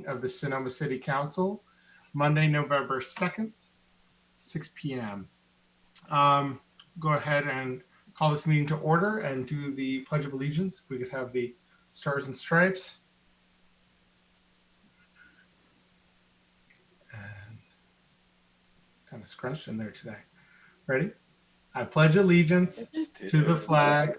of the Sonoma City Council, Monday, November 2nd, 6 p.m. Go ahead and call this meeting to order and do the Pledge of Allegiance. If we could have the stars and stripes. And it's kind of scrunched in there today. Ready? I pledge allegiance to the flag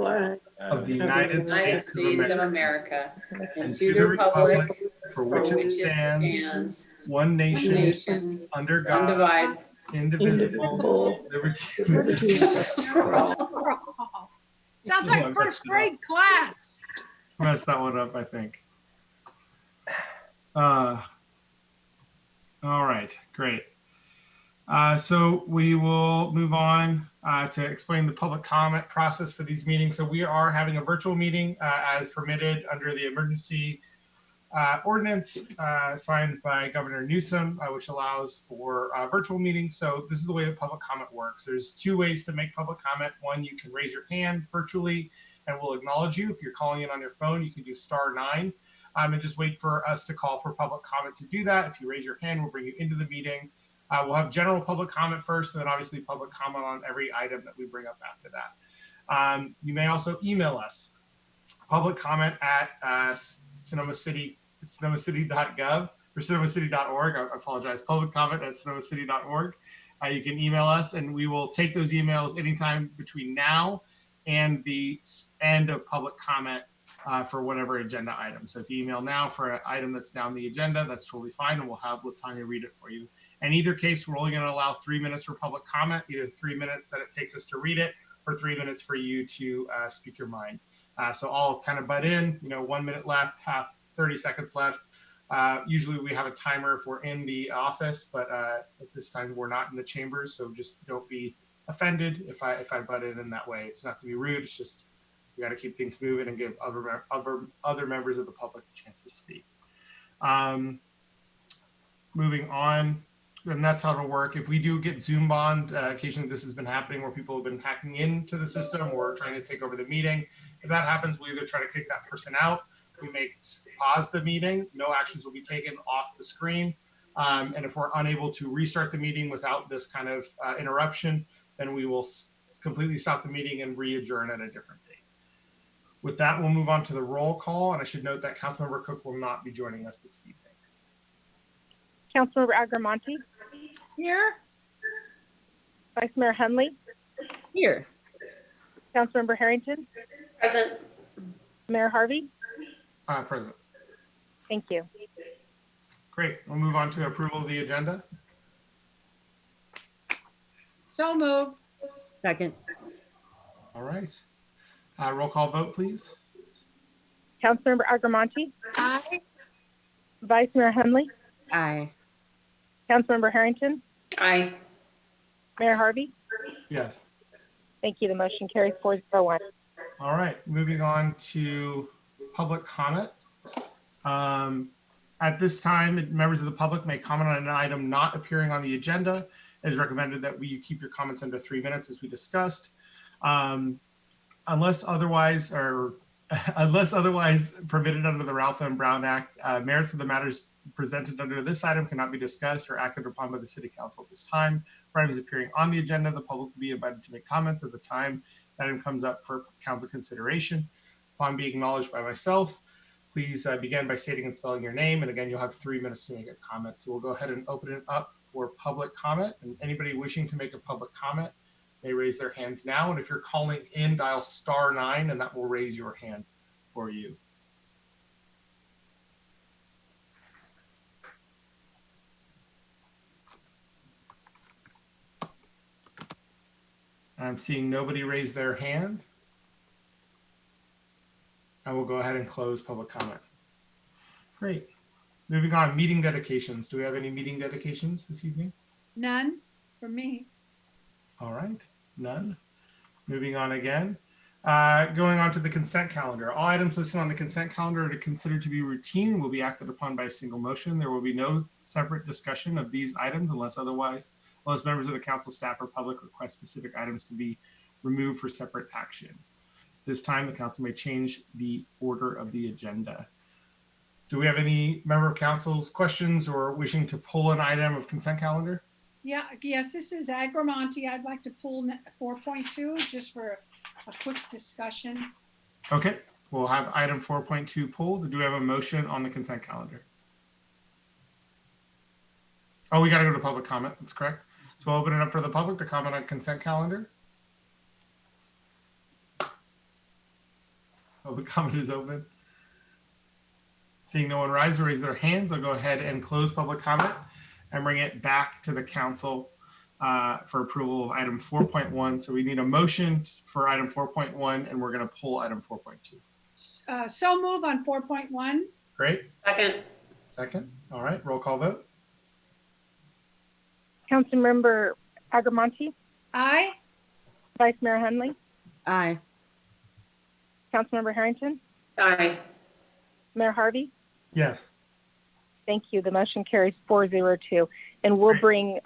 of the United States of America and to the republic for which it stands, one nation, under God, indivisible, liberty and justice for all. Sounds like first grade class. Messed that one up, I think. All right, great. So we will move on to explain the public comment process for these meetings. So we are having a virtual meeting as permitted under the emergency ordinance signed by Governor Newsom, which allows for virtual meetings. So this is the way that public comment works. There's two ways to make public comment. One, you can raise your hand virtually and we'll acknowledge you. If you're calling in on your phone, you can do *9 and just wait for us to call for public comment to do that. If you raise your hand, we'll bring you into the meeting. We'll have general public comment first, and then obviously public comment on every item that we bring up after that. You may also email us, public comment at sonomacity.gov or sonomacity.org. I apologize, public comment at sonomacity.org. You can email us, and we will take those emails anytime between now and the end of public comment for whatever agenda item. So if you email now for an item that's down the agenda, that's totally fine, and we'll have Latanya read it for you. In either case, we're only going to allow 3 minutes for public comment, either 3 minutes that it takes us to read it or 3 minutes for you to speak your mind. So I'll kind of butt in, 1 minute left, 30 seconds left. Usually we have a timer if we're in the office, but at this time we're not in the chambers. So just don't be offended if I butt in that way. It's not to be rude. It's just we got to keep things moving and give other members of the public a chance to speak. Moving on, and that's how it'll work. If we do get Zoom bombed, occasionally this has been happening where people have been hacking into the system or trying to take over the meeting. If that happens, we either try to kick that person out, we may pause the meeting, no actions will be taken off the screen. And if we're unable to restart the meeting without this kind of interruption, then we will completely stop the meeting and re-adjourn at a different date. With that, we'll move on to the roll call. And I should note that Councilmember Cook will not be joining us this evening. Councilmember Agramonte. Here. Vice Mayor Henley. Here. Councilmember Harrington. Present. Mayor Harvey. Present. Thank you. Great. We'll move on to approval of the agenda. So moved. Second. All right. Roll call vote, please. Councilmember Agramonte. Aye. Vice Mayor Henley. Aye. Councilmember Harrington. Aye. Mayor Harvey. Yes. Thank you. The motion carries 4-0-1. All right. Moving on to public comment. At this time, members of the public may comment on an item not appearing on the agenda. It is recommended that you keep your comments under 3 minutes, as we discussed. Unless otherwise permitted under the Ralph M. Brown Act, merits of the matters presented under this item cannot be discussed or acted upon by the City Council at this time. For items appearing on the agenda, the public will be invited to make comments at the time that item comes up for council consideration. Upon being acknowledged by myself, please begin by stating and spelling your name. And again, you'll have 3 minutes to make a comment. So we'll go ahead and open it up for public comment. And anybody wishing to make a public comment may raise their hands now. And if you're calling in, dial *9 and that will raise your hand for you. I'm seeing nobody raise their hand. I will go ahead and close public comment. Great. Moving on, meeting dedications. Do we have any meeting dedications this evening? None for me. All right, none. Moving on again. Going on to the consent calendar. All items listed on the consent calendar are considered to be routine, will be acted upon by a single motion. There will be no separate discussion of these items unless members of the council, staff, or public request specific items to be removed for separate action. This time, the council may change the order of the agenda. Do we have any member of council's questions or wishing to pull an item of consent calendar? Yeah, yes, this is Agramonte. I'd like to pull 4.2 just for a quick discussion. Okay, we'll have item 4.2 pulled. Do we have a motion on the consent calendar? Oh, we got to go to public comment. That's correct. So we'll open it up for the public to comment on consent calendar. Public comment is open. Seeing no one rise or raise their hands, I'll go ahead and close public comment and bring it back to the council for approval of item 4.1. So we need a motion for item 4.1, and we're going to pull item 4.2. So move on 4.1. Great. Second. Second. All right. Roll call vote. Councilmember Agramonte, Aye. Vice Mayor Henley, Aye. Councilmember Harrington, Aye. Mayor Harvey. Yes. Thank you. The motion carries 402. And we'll bring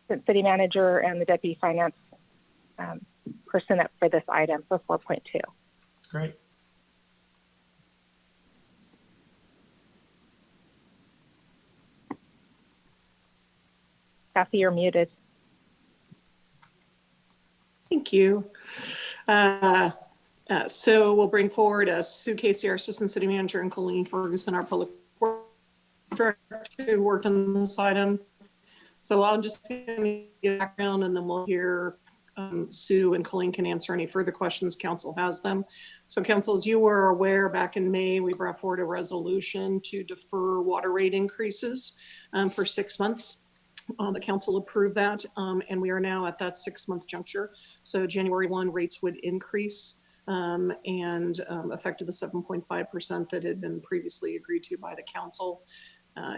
the city manager and the deputy finance person up for this item for 4.2. Great. Kathy, you're muted. Thank you. So we'll bring forward Sue Casey, our Assistant City Manager, and Colleen Ferguson, our Public Works Director, who worked on this item. So I'm just going to give background, and then we'll hear Sue and Colleen can answer any further questions council has them. So council, as you were aware, back in May, we brought forward a resolution to defer water rate increases for 6 months. The council approved that, and we are now at that 6-month juncture. So January 1 rates would increase and affected the 7.5% that had been previously agreed to by the council.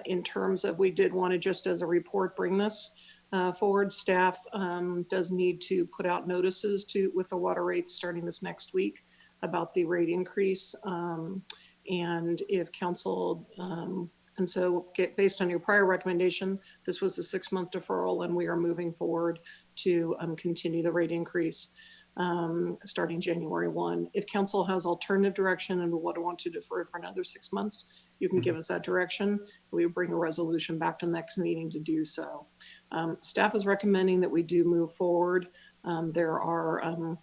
In terms of, we did want to, just as a report, bring this forward. Staff does need to put out notices with the water rates starting this next week about the rate increase. And if council, and so based on your prior recommendation, this was a 6-month deferral, and we are moving forward to continue the rate increase starting January 1. If council has alternative direction and would want to defer it for another 6 months, you can give us that direction. We will bring a resolution back to the next meeting to do so. Staff is recommending that we do move forward. There are,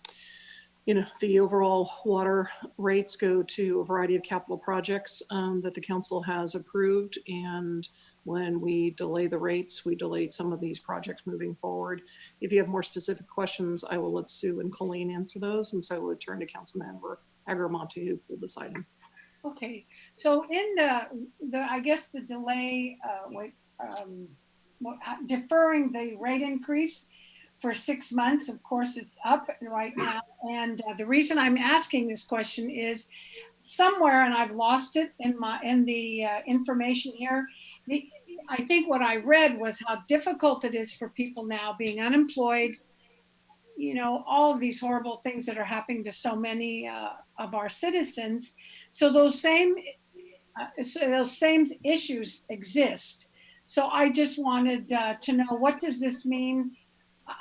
the overall water rates go to a variety of capital projects that the council has approved. And when we delay the rates, we delayed some of these projects moving forward. If you have more specific questions, I will let Sue and Colleen answer those. And so I will turn to Councilmember Agramonte, who pulled this item. Okay, so in the I guess the delay, deferring the rate increase for 6 months, of course, it's up right now. And the reason I'm asking this question is somewhere, and I've lost it in the information here. I think what I read was how difficult it is for people now being unemployed. All of these horrible things that are happening to so many of our citizens. So those same issues exist. So I just wanted to know, what does this mean?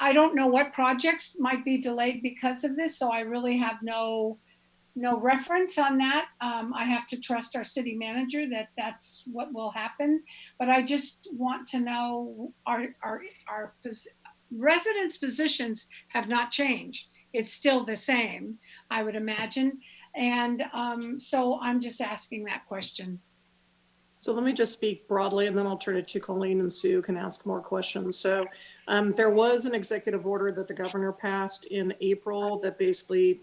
I don't know what projects might be delayed because of this. So I really have no reference on that. I have to trust our city manager that that's what will happen. But I just want to know, our residents' positions have not changed. It's still the same, I would imagine. And so I'm just asking that question. So let me just speak broadly, and then I'll turn it to Colleen, and Sue can ask more questions. So there was an executive order that the governor passed in April that basically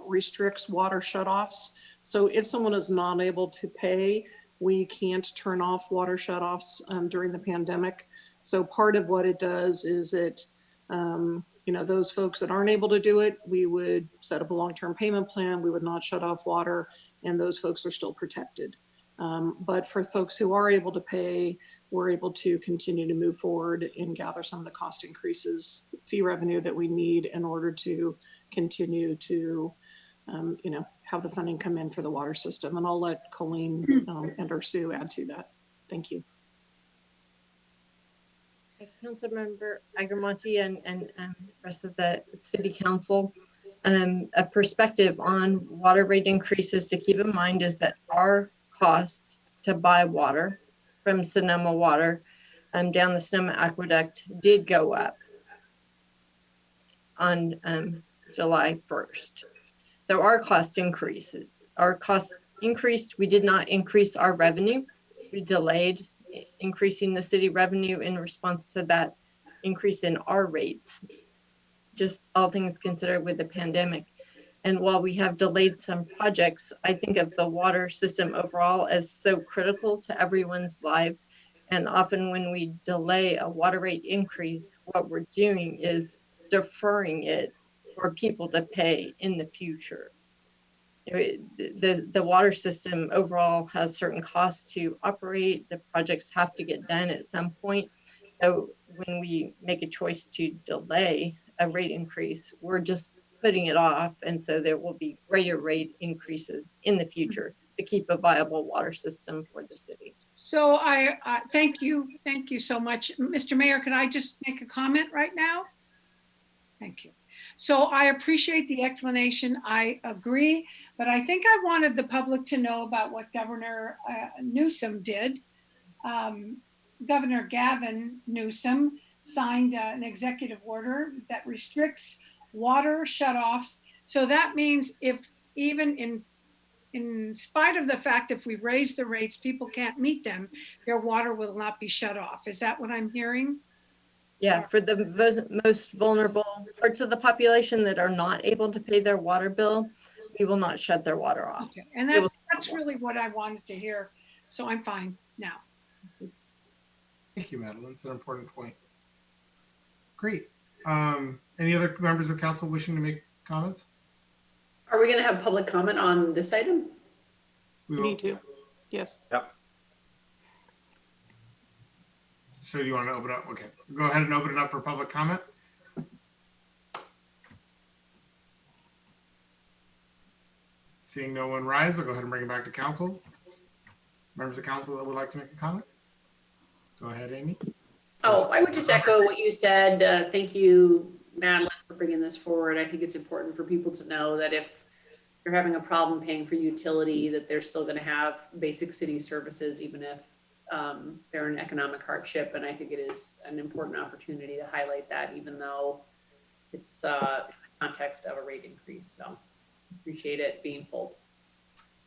restricts water shutoffs. So if someone is not able to pay, we can't turn off water shutoffs during the pandemic. So part of what it does is it, those folks that aren't able to do it, we would set up a long-term payment plan. We would not shut off water, and those folks are still protected. But for folks who are able to pay, we're able to continue to move forward and gather some of the cost increases, fee revenue that we need in order to continue to, have the funding come in for the water system. And I'll let Colleen and or Sue add to that. Thank you. Councilmember Agramonte and the rest of the city council, a perspective on water rate increases to keep in mind is that our cost to buy water from Sonoma Water down the Sonoma Aqueduct did go up on July 1st. So our cost increased. Our costs increased. We did not increase our revenue. We delayed increasing the city revenue in response to that increase in our rates. Just all things considered with the pandemic. And while we have delayed some projects, I think of the water system overall as so critical to everyone's lives. And often when we delay a water rate increase, what we're doing is deferring it for people to pay in the future. The water system overall has certain costs to operate. The projects have to get done at some point. So when we make a choice to delay a rate increase, we're just putting it off. And so there will be greater rate increases in the future to keep a viable water system for the city. So I thank you. Thank you so much. Mr. Mayor, could I just make a comment right now? Thank you. So I appreciate the explanation. I agree, but I think I wanted the public to know about what Governor Newsom did. Governor Gavin Newsom signed an executive order that restricts water shutoffs. So that means if even in spite of the fact if we raise the rates, people can't meet them, their water will not be shut off. Is that what I'm hearing? Yeah, for the most vulnerable parts of the population that are not able to pay their water bill, we will not shut their water off. Okay. And that's really what I wanted to hear. So I'm fine now. Thank you, Madeline. It's an important point. Great. Any other members of council wishing to make comments? Are we going to have public comment on this item? We We will. need to. Yes. So do you want to open up? Okay, go ahead and open it up for public comment. Seeing no one rise, I'll go ahead and bring it back to council. Members of council that would like to make a comment? Go ahead, Amy. Oh, I would just echo what you said. Thank you, Madeline, for bringing this forward. I think it's important for people to know that if you're having a problem paying for utility, that they're still going to have basic city services, even if they're in economic hardship. And I think it is an important opportunity to highlight that, even though it's in the context of a rate increase. So appreciate it being pulled.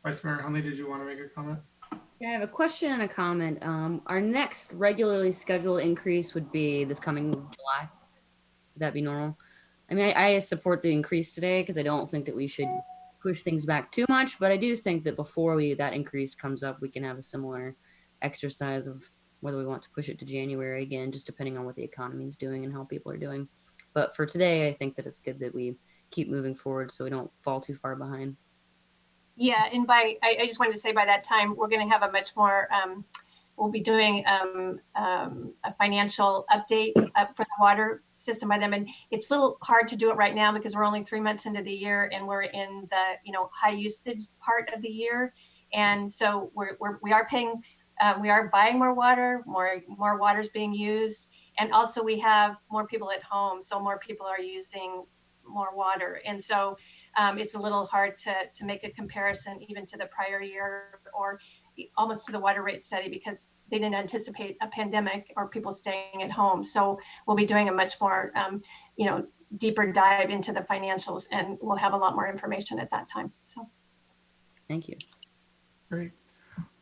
Vice Mayor Hunley, did you want to make a comment? Yeah, I have a question and a comment. Our next regularly scheduled increase would be this coming July. Would that be normal? I mean, I support the increase today because I don't think that we should push things back too much, but I do think that before that increase comes up, we can have a similar exercise of whether we want to push it to January again, just depending on what the economy is doing and how people are doing. But for today, I think that it's good that we keep moving forward so we don't fall too far behind. Yeah, and I just wanted to say by that time, we're going to have a much more, we'll be doing a financial update for the water system by them. And it's a little hard to do it right now because we're only 3 months into the year and we're in the, high usage part of the year. And so we are paying, we are buying more water, more water is being used. And also we have more people at home. So more people are using more water. And so it's a little hard to make a comparison even to the prior year or almost to the water rate study because they didn't anticipate a pandemic or people staying at home. So we'll be doing a much more, deeper dive into the financials and we'll have a lot more information at that time. So. Thank you. Great.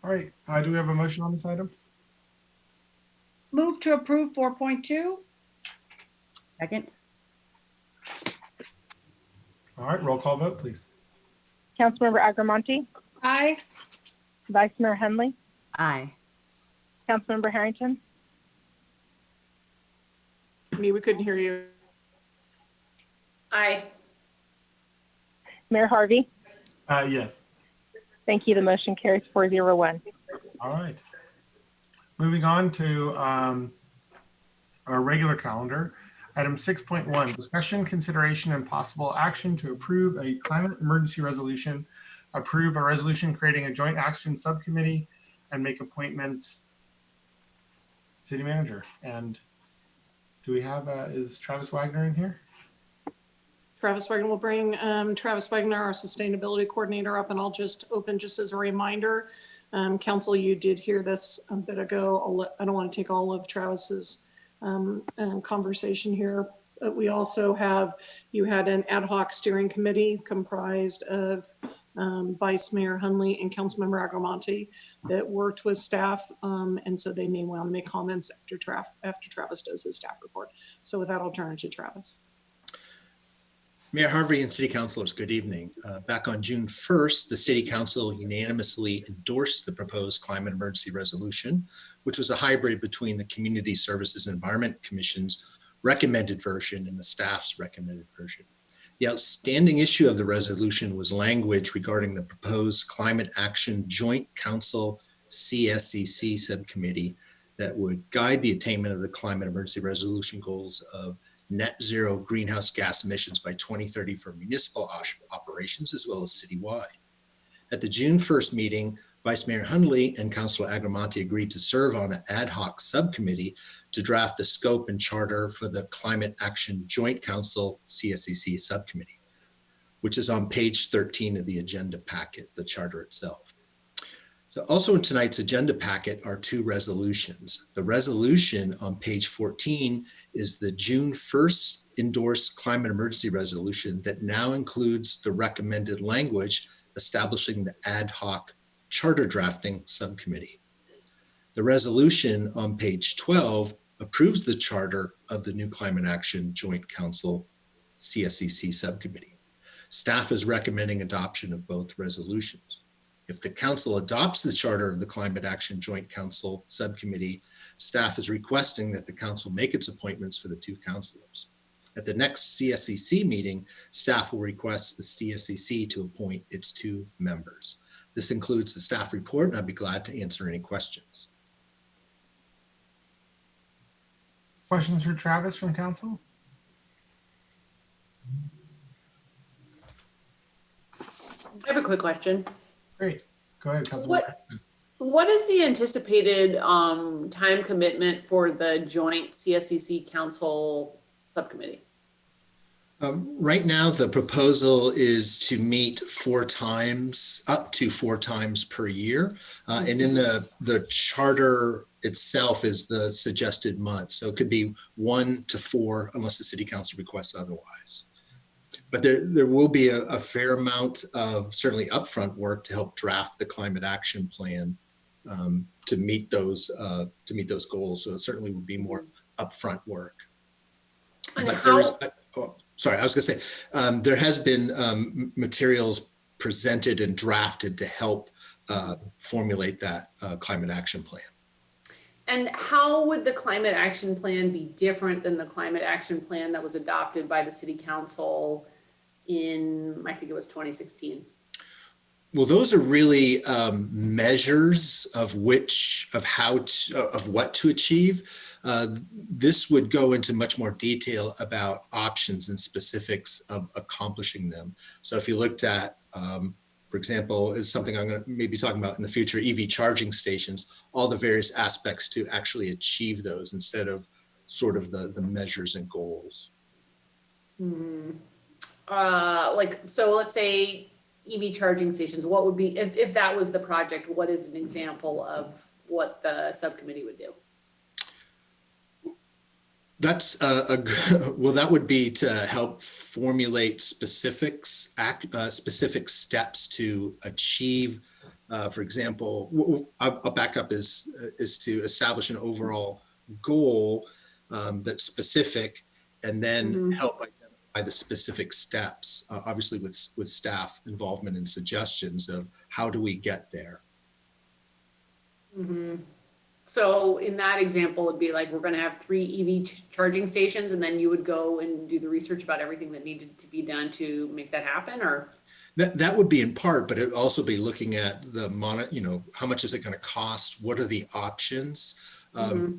All right. Do we have a motion on this item? Move to approve 4.2. Second. All right. Roll call vote, please. Councilmember Agramonte, Aye. Vice Mayor Henley, Aye. Councilmember Harrington, We couldn't hear you. Aye. Mayor Harvey. Yes. Thank you. The motion carries 401. All right. Moving on to our regular calendar. Item 6.1, discussion, consideration, and possible action to approve a climate emergency resolution, approve a resolution creating a joint action subcommittee, and make appointments. City manager. And do we have, is Travis Wagner in here? Travis Wagner will bring Travis Wagner, our sustainability coordinator, up, and I'll just open just as a reminder. Council, you did hear this a bit ago. I don't want to take all of Travis's conversation here. But we also have, you had an ad hoc steering committee comprised of Vice Mayor Hunley and Councilmember Agramonte that worked with staff. And so they may want to make comments after Travis does his staff report. So with that, I'll turn it to Travis. Mayor Harvey and City Councilors, good evening. Back on June 1st, the City Council unanimously endorsed the proposed climate emergency resolution, which was a hybrid between the Community Services and Environment Commission's recommended version and the staff's recommended version. The outstanding issue of the resolution was language regarding the proposed Climate Action Joint Council CSEC subcommittee that would guide the attainment of the climate emergency resolution goals of net zero greenhouse gas emissions by 2030 for municipal operations as well as citywide. At the June 1st meeting, Vice Mayor Hundley and Councilor Agramonte agreed to serve on an ad hoc subcommittee to draft the scope and charter for the Climate Action Joint Council CSEC subcommittee, which is on page 13 of the agenda packet, the charter itself. So also in tonight's agenda packet are two resolutions. The resolution on page 14 is the June 1st endorsed climate emergency resolution that now includes the recommended language establishing the ad hoc charter drafting subcommittee. The resolution on page 12 approves the charter of the new Climate Action Joint Council CSEC subcommittee. Staff is recommending adoption of both resolutions. If the council adopts the charter of the Climate Action Joint Council subcommittee, staff is requesting that the council make its appointments for the two councilors. At the next CSEC meeting, staff will request the CSEC to appoint its two members. This includes the staff report, and I'd be glad to answer any questions. Questions for Travis from council? I have a quick question. Great. Go ahead, Councilman. What is the anticipated time commitment for the joint CSEC council subcommittee? Right now, the proposal is to meet up to four times per year. And in the charter itself is the suggested month. So it could be 1 to 4 unless the city council requests otherwise. But there will be a fair amount of certainly upfront work to help draft the climate action plan to meet those goals. So it certainly would be more upfront work. And but there is, sorry, I was going to say there has been materials presented and drafted to help formulate that climate action plan. And how would the climate action plan be different than the climate action plan that was adopted by the city council in, I think it was 2016? Well, those are really measures of what to achieve. This would go into much more detail about options and specifics of accomplishing them. So if you looked at, for example, is something I'm going to maybe talking about in the future, EV charging stations, all the various aspects to actually achieve those instead of sort of the measures and goals. So let's say EV charging stations, what would be, if that was the project, what is an example of what the subcommittee would do? That's well, that would be to help formulate specific steps to achieve. For example, I'll back up is to establish an overall goal that's specific, and then help identify the specific steps. Obviously, with staff involvement and suggestions of how do we get there. So in that example, it'd be like, we're going to have 3 EV charging stations, and then you would go and do the research about everything that needed to be done to make that happen, or? That would be in part, but it would also be looking at how much is it going to cost? What are the options?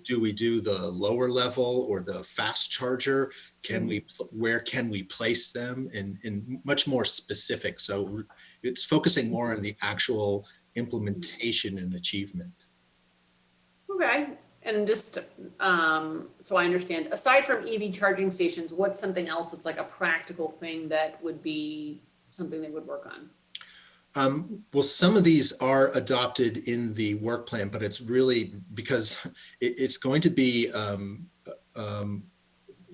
Do we do the lower level or the fast charger? Where can we place them? And much more specific. So it's focusing more on the actual implementation and achievement. Okay. And just so I understand, aside from EV charging stations, what's something else that's like a practical thing that would be something they would work on? Well, some of these are adopted in the work plan, but it's really because it's going to be,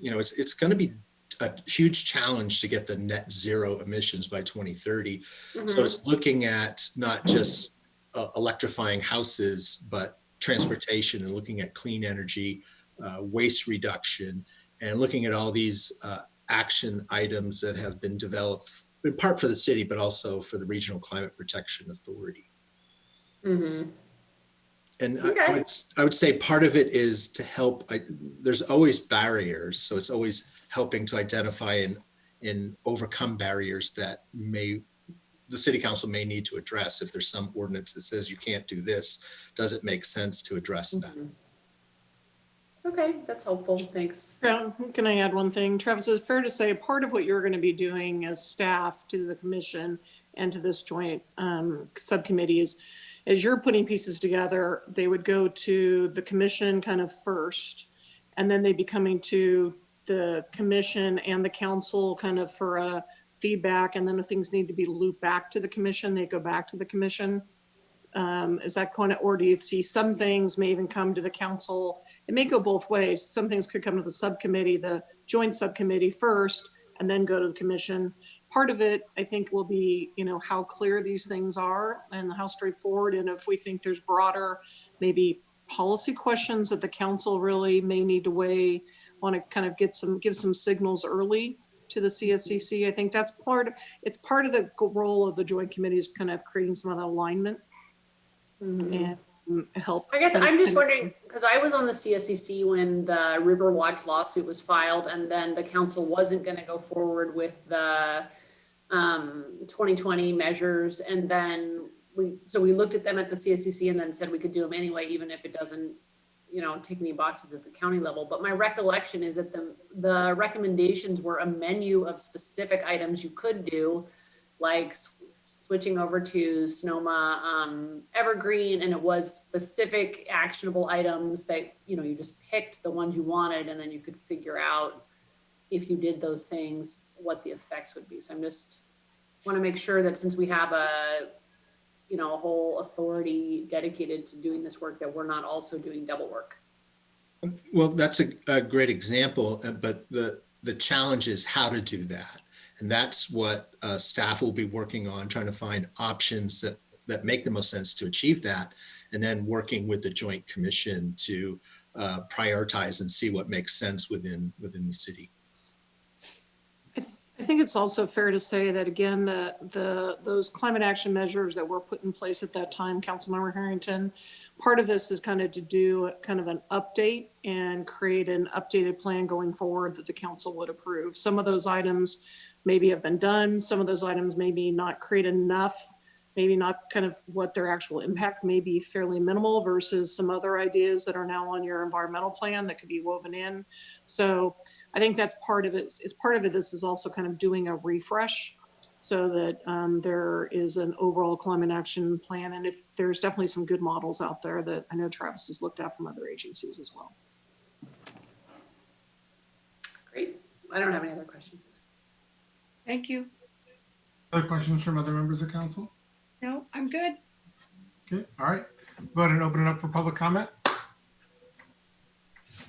it's going to be a huge challenge to get the net zero emissions by 2030. So it's looking at not just electrifying houses, but transportation and looking at clean energy, waste reduction, and looking at all these action items that have been developed in part for the city, but also for the Regional Climate Protection Authority. Mm-hmm. And Okay. I would say part of it is to help. There's always barriers, so it's always helping to identify and overcome barriers that the city council may need to address. If there's some ordinance that says you can't do this, does it make sense to address that? Okay, that's helpful. Thanks. Can I add one thing? Travis, is it fair to say part of what you're going to be doing as staff to the commission and to this joint subcommittee is, as you're putting pieces together, they would go to the commission kind of first, and then they'd be coming to the commission and the council kind of for a feedback, and then if things need to be looped back to the commission, they go back to the commission. Is that kind of, or do you see some things may even come to the council? It may go both ways. Some things could come to the subcommittee, the joint subcommittee first, and then go to the commission. Part of it, I think, will be, how clear these things are and how straightforward. And if we think there's broader, maybe policy questions that the council really may need to weigh, want to kind of give some signals early to the CSCC. I think that's it's part of the role of the joint committee is kind of creating some of that alignment. And help. I guess I'm just wondering, because I was on the CSCC when the Riverwatch lawsuit was filed, and then the council wasn't going to go forward with the 2020 measures, and then we looked at them at the CSCC and then said we could do them anyway, even if it doesn't, tick any boxes at the county level. But my recollection is that the recommendations were a menu of specific items you could do, like switching over to Sonoma Evergreen, and it was specific actionable items that, you just picked the ones you wanted, and then you could figure out if you did those things, what the effects would be. So I'm just want to make sure that since we have a whole authority dedicated to doing this work, that we're not also doing double work. Well, that's a great example, but the challenge is how to do that. And that's what staff will be working on, trying to find options that make the most sense to achieve that, and then working with the Joint Commission to prioritize and see what makes sense within the city. I think it's also fair to say that, again, those climate action measures that were put in place at that time, Councilmember Harrington, part of this is kind of to do kind of an update and create an updated plan going forward that the council would approve. Some of those items maybe have been done. Some of those items maybe not create enough, maybe not kind of what their actual impact may be, fairly minimal, versus some other ideas that are now on your environmental plan that could be woven in. So I think that's part of it. It's part of it. This is also kind of doing a refresh so that there is an overall climate action plan. And if there's definitely some good models out there that I know Travis has looked at from other agencies as well. Great. I don't have any other questions. Thank you. Other questions from other members of council? No, I'm good. Okay, all right. Go ahead and open it up for public comment.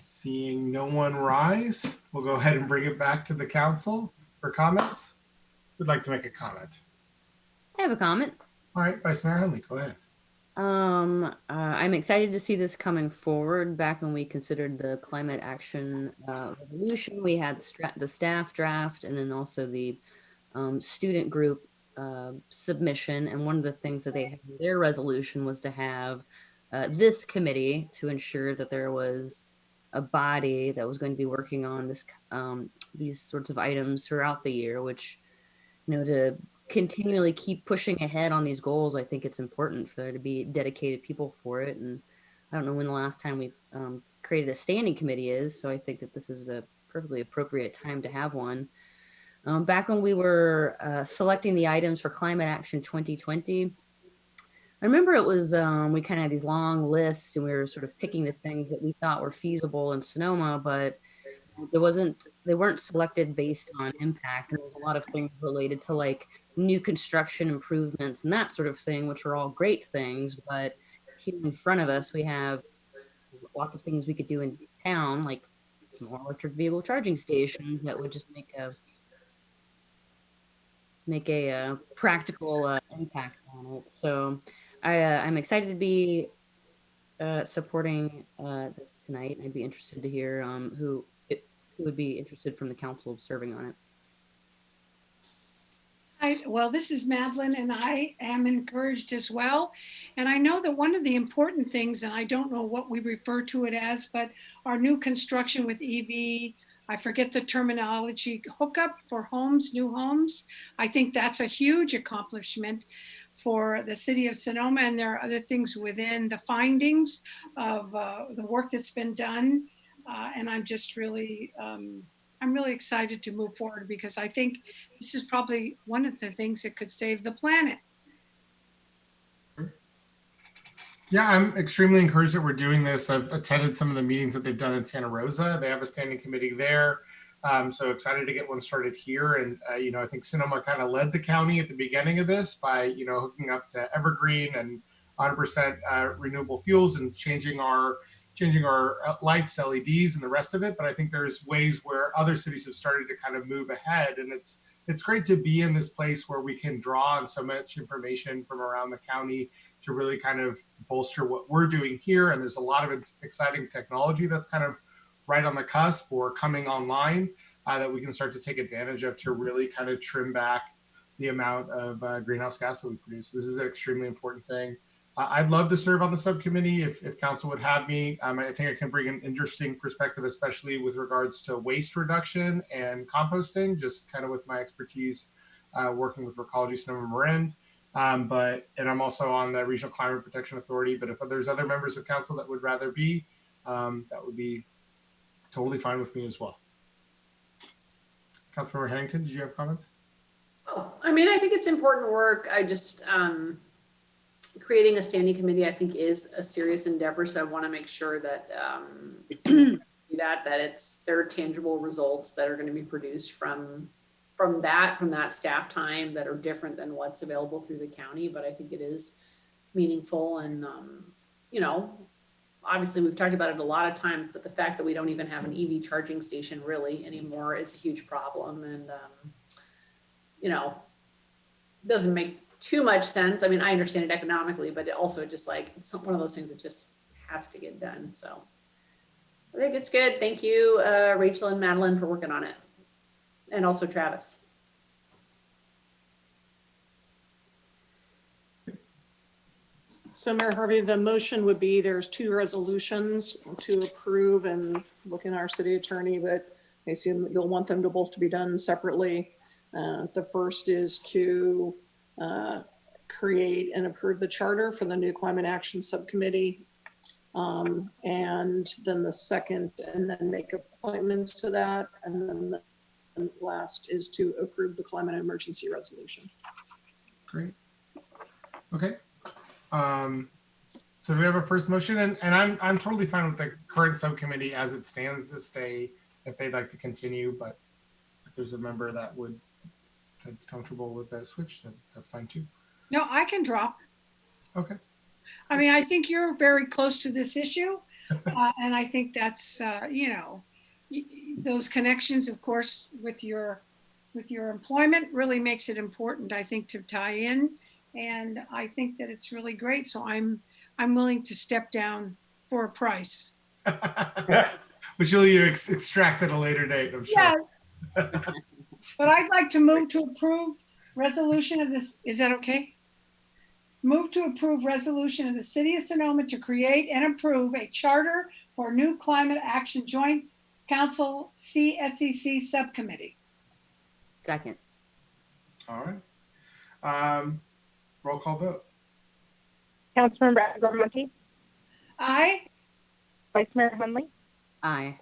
Seeing no one rise, we'll go ahead and bring it back to the council for comments. Who'd like to make a comment? I have a comment. All right, Vice Mayor Henley, go ahead. I'm excited to see this coming forward. Back when we considered the climate action resolution, we had the staff draft and then also the student group submission. And one of the things that they had in their resolution was to have this committee to ensure that there was a body that was going to be working on this these sorts of items throughout the year, which, to continually keep pushing ahead on these goals, I think it's important for there to be dedicated people for it. And I don't know when the last time we created a standing committee is, so I think that this is a perfectly appropriate time to have one. Back when we were selecting the items for Climate Action 2020, I remember it was, we kind of had these long lists and we were sort of picking the things that we thought were feasible in Sonoma, but they weren't selected based on impact. And there's a lot of things related to like new construction improvements and that sort of thing, which are all great things. But here in front of us, we have lots of things we could do in town, like more electric vehicle charging stations that would just make a practical impact on it. So I'm excited to be supporting this tonight. I'd be interested to hear who would be interested from the council of serving on it. Well, this is Madeline, and I am encouraged as well. And I know that one of the important things, and I don't know what we refer to it as, but our new construction with EV, I forget the terminology, hookup for homes, new homes. I think that's a huge accomplishment for the city of Sonoma. And there are other things within the findings of the work that's been done. And I'm just really, I'm really excited to move forward because I think this is probably one of the things that could save the planet. Yeah, I'm extremely encouraged that we're doing this. I've attended some of the meetings that they've done in Santa Rosa. They have a standing committee there. So excited to get one started here. And, I think Sonoma kind of led the county at the beginning of this by, hooking up to Evergreen and 100% renewable fuels and changing our lights to LEDs and the rest of it. But I think there's ways where other cities have started to kind of move ahead. And it's great to be in this place where we can draw on so much information from around the county to really kind of bolster what we're doing here. And there's a lot of exciting technology that's kind of right on the cusp or coming online that we can start to take advantage of to really kind of trim back the amount of greenhouse gas that we produce. This is an extremely important thing. I'd love to serve on the subcommittee if council would have me. I think I can bring an interesting perspective, especially with regards to waste reduction and composting, just kind of with my expertise working with Recology Sonoma Marin. And I'm also on the Regional Climate Protection Authority, but if there's other members of council that would rather be, that would be totally fine with me as well. Councilmember Harrington, did you have comments? Oh, I mean, I think it's important work. I just, creating a standing committee, I think, is a serious endeavor. So I want to make sure that there are tangible results that are going to be produced from that staff time that are different than what's available through the county. But I think it is meaningful, and obviously we've talked about it a lot of times, but the fact that we don't even have an EV charging station really anymore is a huge problem, and doesn't make too much sense. I mean, I understand it economically, but it also just like, it's one of those things that just has to get done. So I think it's good. Thank you, Rachel and Madeline, for working on it. And also Travis. So Mayor Harvey, the motion would be there's two resolutions to approve and look in our city attorney, but I assume you'll want them to both to be done separately. The first is to create and approve the charter for the new climate action subcommittee. And then the second, and then make appointments to that. And then the last is to approve the climate emergency resolution. Great. Okay. So we have a first motion, and I'm totally fine with the current subcommittee as it stands this day if they'd like to continue, but if there's a member that would be comfortable with that switch, then that's fine too. No, I can drop. Okay. I mean, I think you're very close to this issue. And I think that's, those connections, of course, with your employment really makes it important, I think, to tie in. And I think that it's really great. So I'm willing to step down for a price. Which you'll extract at a later date, I'm sure. Yes. But I'd like to move to approve resolution of this. Is that okay? Move to approve resolution of the City of Sonoma to create and approve a charter for new climate action joint council CSEC subcommittee. Second. All right. Roll call vote. Councilmember Agarmonte, Aye. Vice Mayor Hunley, Aye.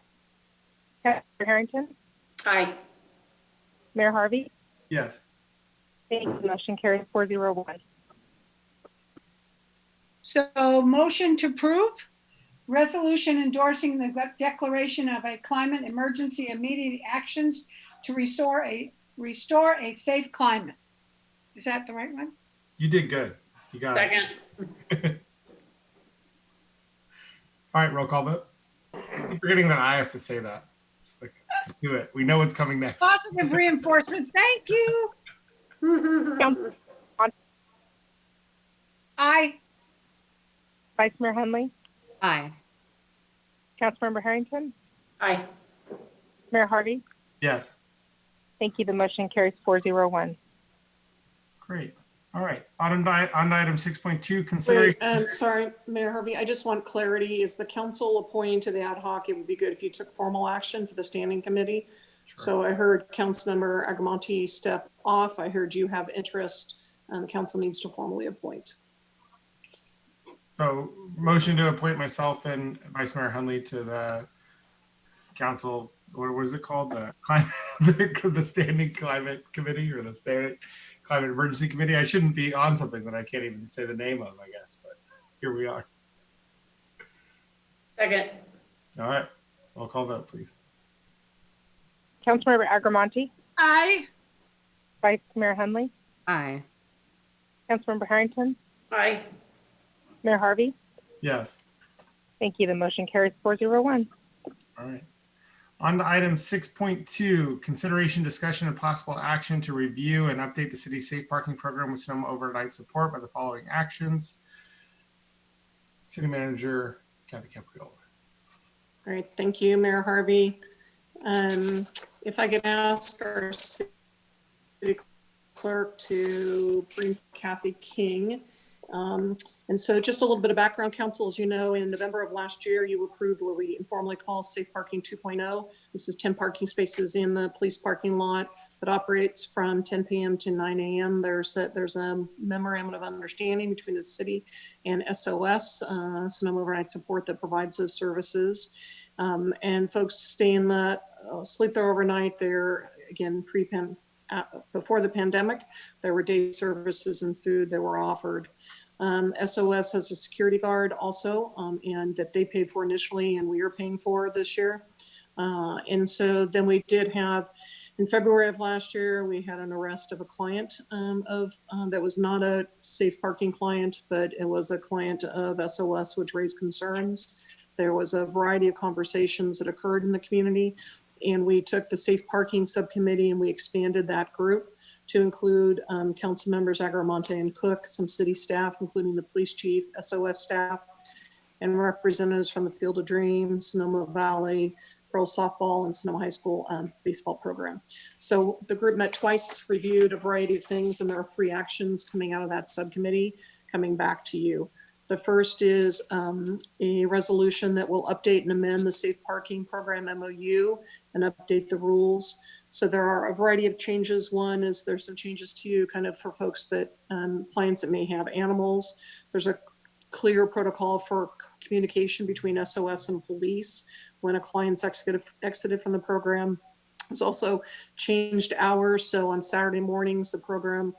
Councilmember Harrington, Aye. Mayor Harvey. Yes. Thank you. Motion carries 401. So motion to approve, resolution endorsing the declaration of a climate emergency, immediate actions to restore a safe climate. Is that the right one? You did good. You got it. Second. All right, roll call vote. I'm forgetting that I have to say that. Just do it. We know what's coming next. Positive reinforcement. Thank you. Aye. Vice Mayor Henley, Aye. Councilmember Harrington, Aye. Mayor Harvey. Yes. Thank you. The motion carries 401. Great. All right. On item 6.2, consideration. Wait, sorry, Mayor Harvey, I just want clarity. Is the council appointing to the ad hoc? It would be good if you took formal action for the standing committee. Sure. So I heard Councilmember Agamonte step off. I heard you have interest, and the council needs to formally appoint. So motion to appoint myself and Vice Mayor Hunley to the council, what was it called? The climate, the standing climate committee, or the standing climate emergency committee. I shouldn't be on something that I can't even say the name of, I guess, but here we are. Second. All right. Roll call vote, please. Councilmember Agramonte, Aye. Vice Mayor Henley, Aye. Councilmember Harrington, Aye. Mayor Harvey. Yes. Thank you. The motion carries 401. All right. On to item 6.2, consideration, discussion, and possible action to review and update the city's safe parking program with Sonoma overnight support by the following actions. City Manager Kathy Capriola. Great, thank you, Mayor Harvey. If I could ask our city clerk to brief Kathy King. And so just a little bit of background, council. As you know, in November of last year, you approved what we informally call Safe Parking 2.0. This is 10 parking spaces in the police parking lot that operates from 10 p.m. to 9 a.m. There's a memorandum of understanding between the city and SOS, Sonoma Overnight Support, that provides those services. And folks stay in that, sleep there overnight. They're, again, before the pandemic, there were day services and food that were offered. SOS has a security guard also, and that they paid for initially and we are paying for this year. And so then we did have, in February of last year, we had an arrest of a client that was not a safe parking client, but it was a client of SOS, which raised concerns. There was a variety of conversations that occurred in the community, and we took the safe parking subcommittee and we expanded that group to include council members Agramonte and Cook, some city staff, including the police chief, SOS staff, and representatives from the Field of Dreams, Sonoma Valley, girls softball, and Sonoma High School baseball program. So the group met twice, reviewed a variety of things, and there are 3 actions coming out of that subcommittee coming back to you. The first is a resolution that will update and amend the safe parking program MOU and update the rules. So there are a variety of changes. One is there's some changes to you kind of for folks that, clients that may have animals. There's a clear protocol for communication between SOS and police when a client's exited from the program. It's also changed hours. So on Saturday mornings, the program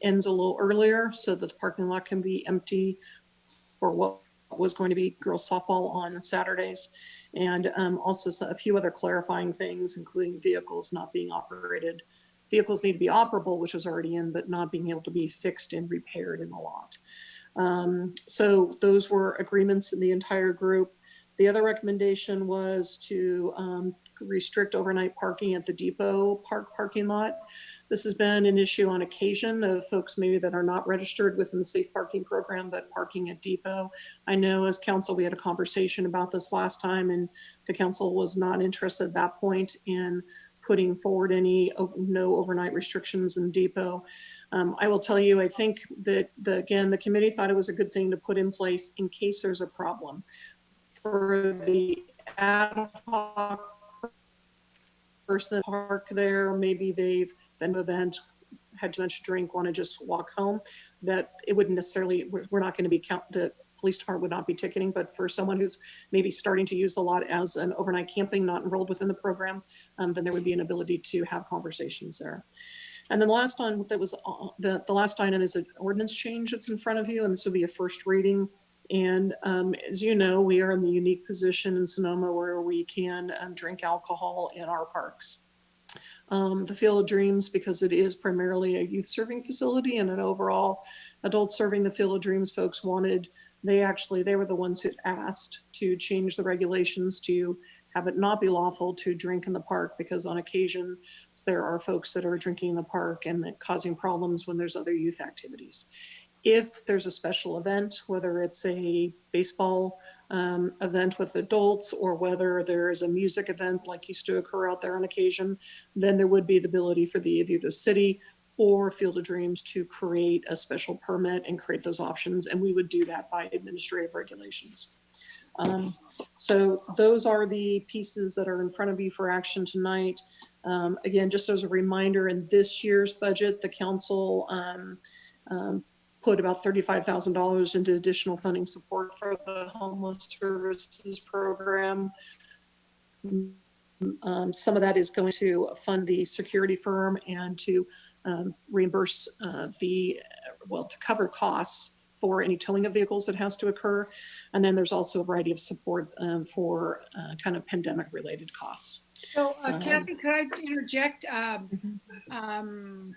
ends a little earlier so that the parking lot can be empty for what was going to be girls softball on Saturdays. And also a few other clarifying things, including vehicles not being operated. Vehicles need to be operable, which was already in, but not being able to be fixed and repaired in the lot. So those were agreements in the entire group. The other recommendation was to restrict overnight parking at the Depot Park parking lot. This has been an issue on occasion of folks maybe that are not registered within the safe parking program, but parking at Depot. I know as council, we had a conversation about this last time, and the council was not interested at that point in putting forward any no overnight restrictions in Depot. I will tell you, I think that again, the committee thought it was a good thing to put in place in case there's a problem. For the ad hoc person that park there, maybe they've been to an event, had too much to drink, want to just walk home, that it wouldn't necessarily, we're not going to be the police department would not be ticketing, but for someone who's maybe starting to use the lot as an overnight camping, not enrolled within the program, then there would be an ability to have conversations there. And then the last one that was the last item is an ordinance change that's in front of you, and this will be a first reading. And as you know, we are in the unique position in Sonoma where we can drink alcohol in our parks. The Field of Dreams, because it is primarily a youth serving facility and an overall adult serving, the Field of Dreams folks wanted, they were the ones who asked to change the regulations to have it not be lawful to drink in the park, because on occasion there are folks that are drinking in the park and causing problems when there's other youth activities. If there's a special event, whether it's a baseball event with adults or whether there is a music event like used to occur out there on occasion, then there would be the ability for either the city or Field of Dreams to create a special permit and create those options. And we would do that by administrative regulations. So those are the pieces that are in front of you for action tonight. Again, just as a reminder, in this year's budget, the council put about $35,000 into additional funding support for the homeless services program. Some of that is going to fund the security firm and to reimburse to cover costs for any towing of vehicles that has to occur. And then there's also a variety of support for kind of pandemic related costs. So Kathy, could I interject?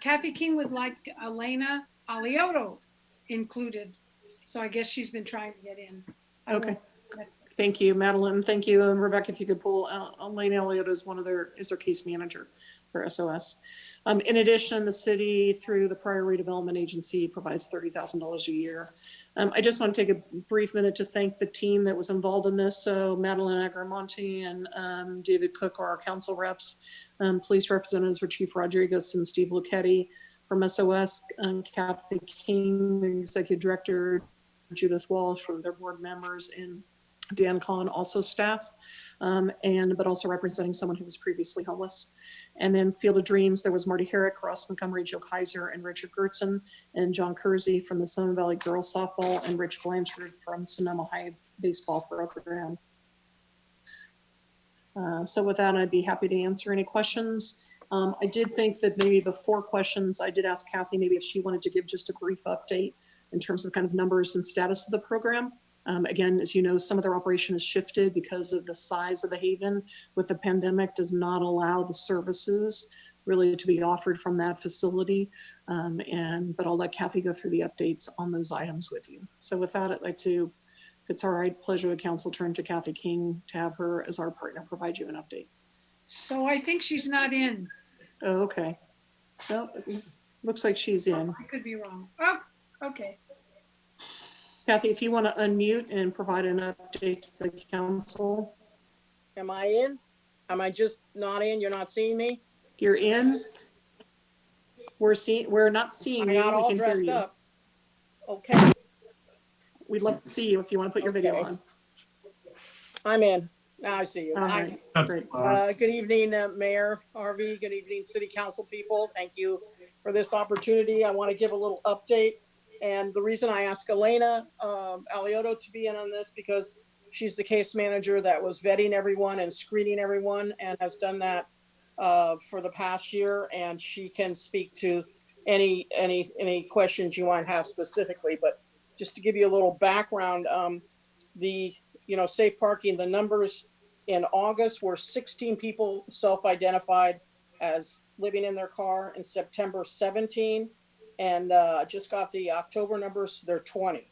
Kathy King would like Elena Aliotto included. So I guess she's been trying to get in. Okay. Thank you, Madeline. Thank you. And Rebecca, if you could pull Elena Aliotto is their case manager for SOS. In addition, the city through the Prior Redevelopment Agency provides $30,000 a year. I just want to take a brief minute to thank the team that was involved in this. So Madeline Agramonte and David Cook are our council reps. Police representatives were Chief Rodriguez and Steve Lucchetti. From SOS, Kathy King, the executive director, Judith Walsh, one of their board members, and Dan Kahn, also staff, but also representing someone who was previously homeless. And then Field of Dreams, there was Marty Herrick, Ross Montgomery, Joe Kaiser, and Richard Gertzen, and John Kersey from the Sonoma Valley Girls Softball, and Rich Blanchard from Sonoma High Baseball Program. So with that, I'd be happy to answer any questions. I did think that maybe before questions, I did ask Kathy maybe if she wanted to give just a brief update in terms of kind of numbers and status of the program. Again, as you know, some of their operation has shifted because of the size of the Haven with the pandemic does not allow the services really to be offered from that facility. But I'll let Kathy go through the updates on those items with you. So with that, I'd like to, if it's all right, pleasure of the council, turn to Kathy King to have her as our partner provide you an update. So I think she's not in. Oh, okay. Well, looks like she's in. I could be wrong. Oh, okay. Kathy, if you want to unmute and provide an update to the council. Am I in? Am I just not in? You're not seeing me? You're in. We're not seeing I'm you. not We all can hear dressed you. up. Okay, We'd love to see you if you want to put your video Okay. on. I'm in. Now I see you. All Hi. right. That's Great. Good evening, Mayor Harvey. Good evening, City Council people. Thank you for this opportunity. I want to give a little update. And the reason I asked Elena Aliotto to be in on this because she's the case manager that was vetting everyone and screening everyone and has done that for the past year. And she can speak to any questions you might have specifically. But just to give you a little background, safe parking, the numbers in August were 16 people self-identified as living in their car. In September, 17. And just got the October numbers, they're 20.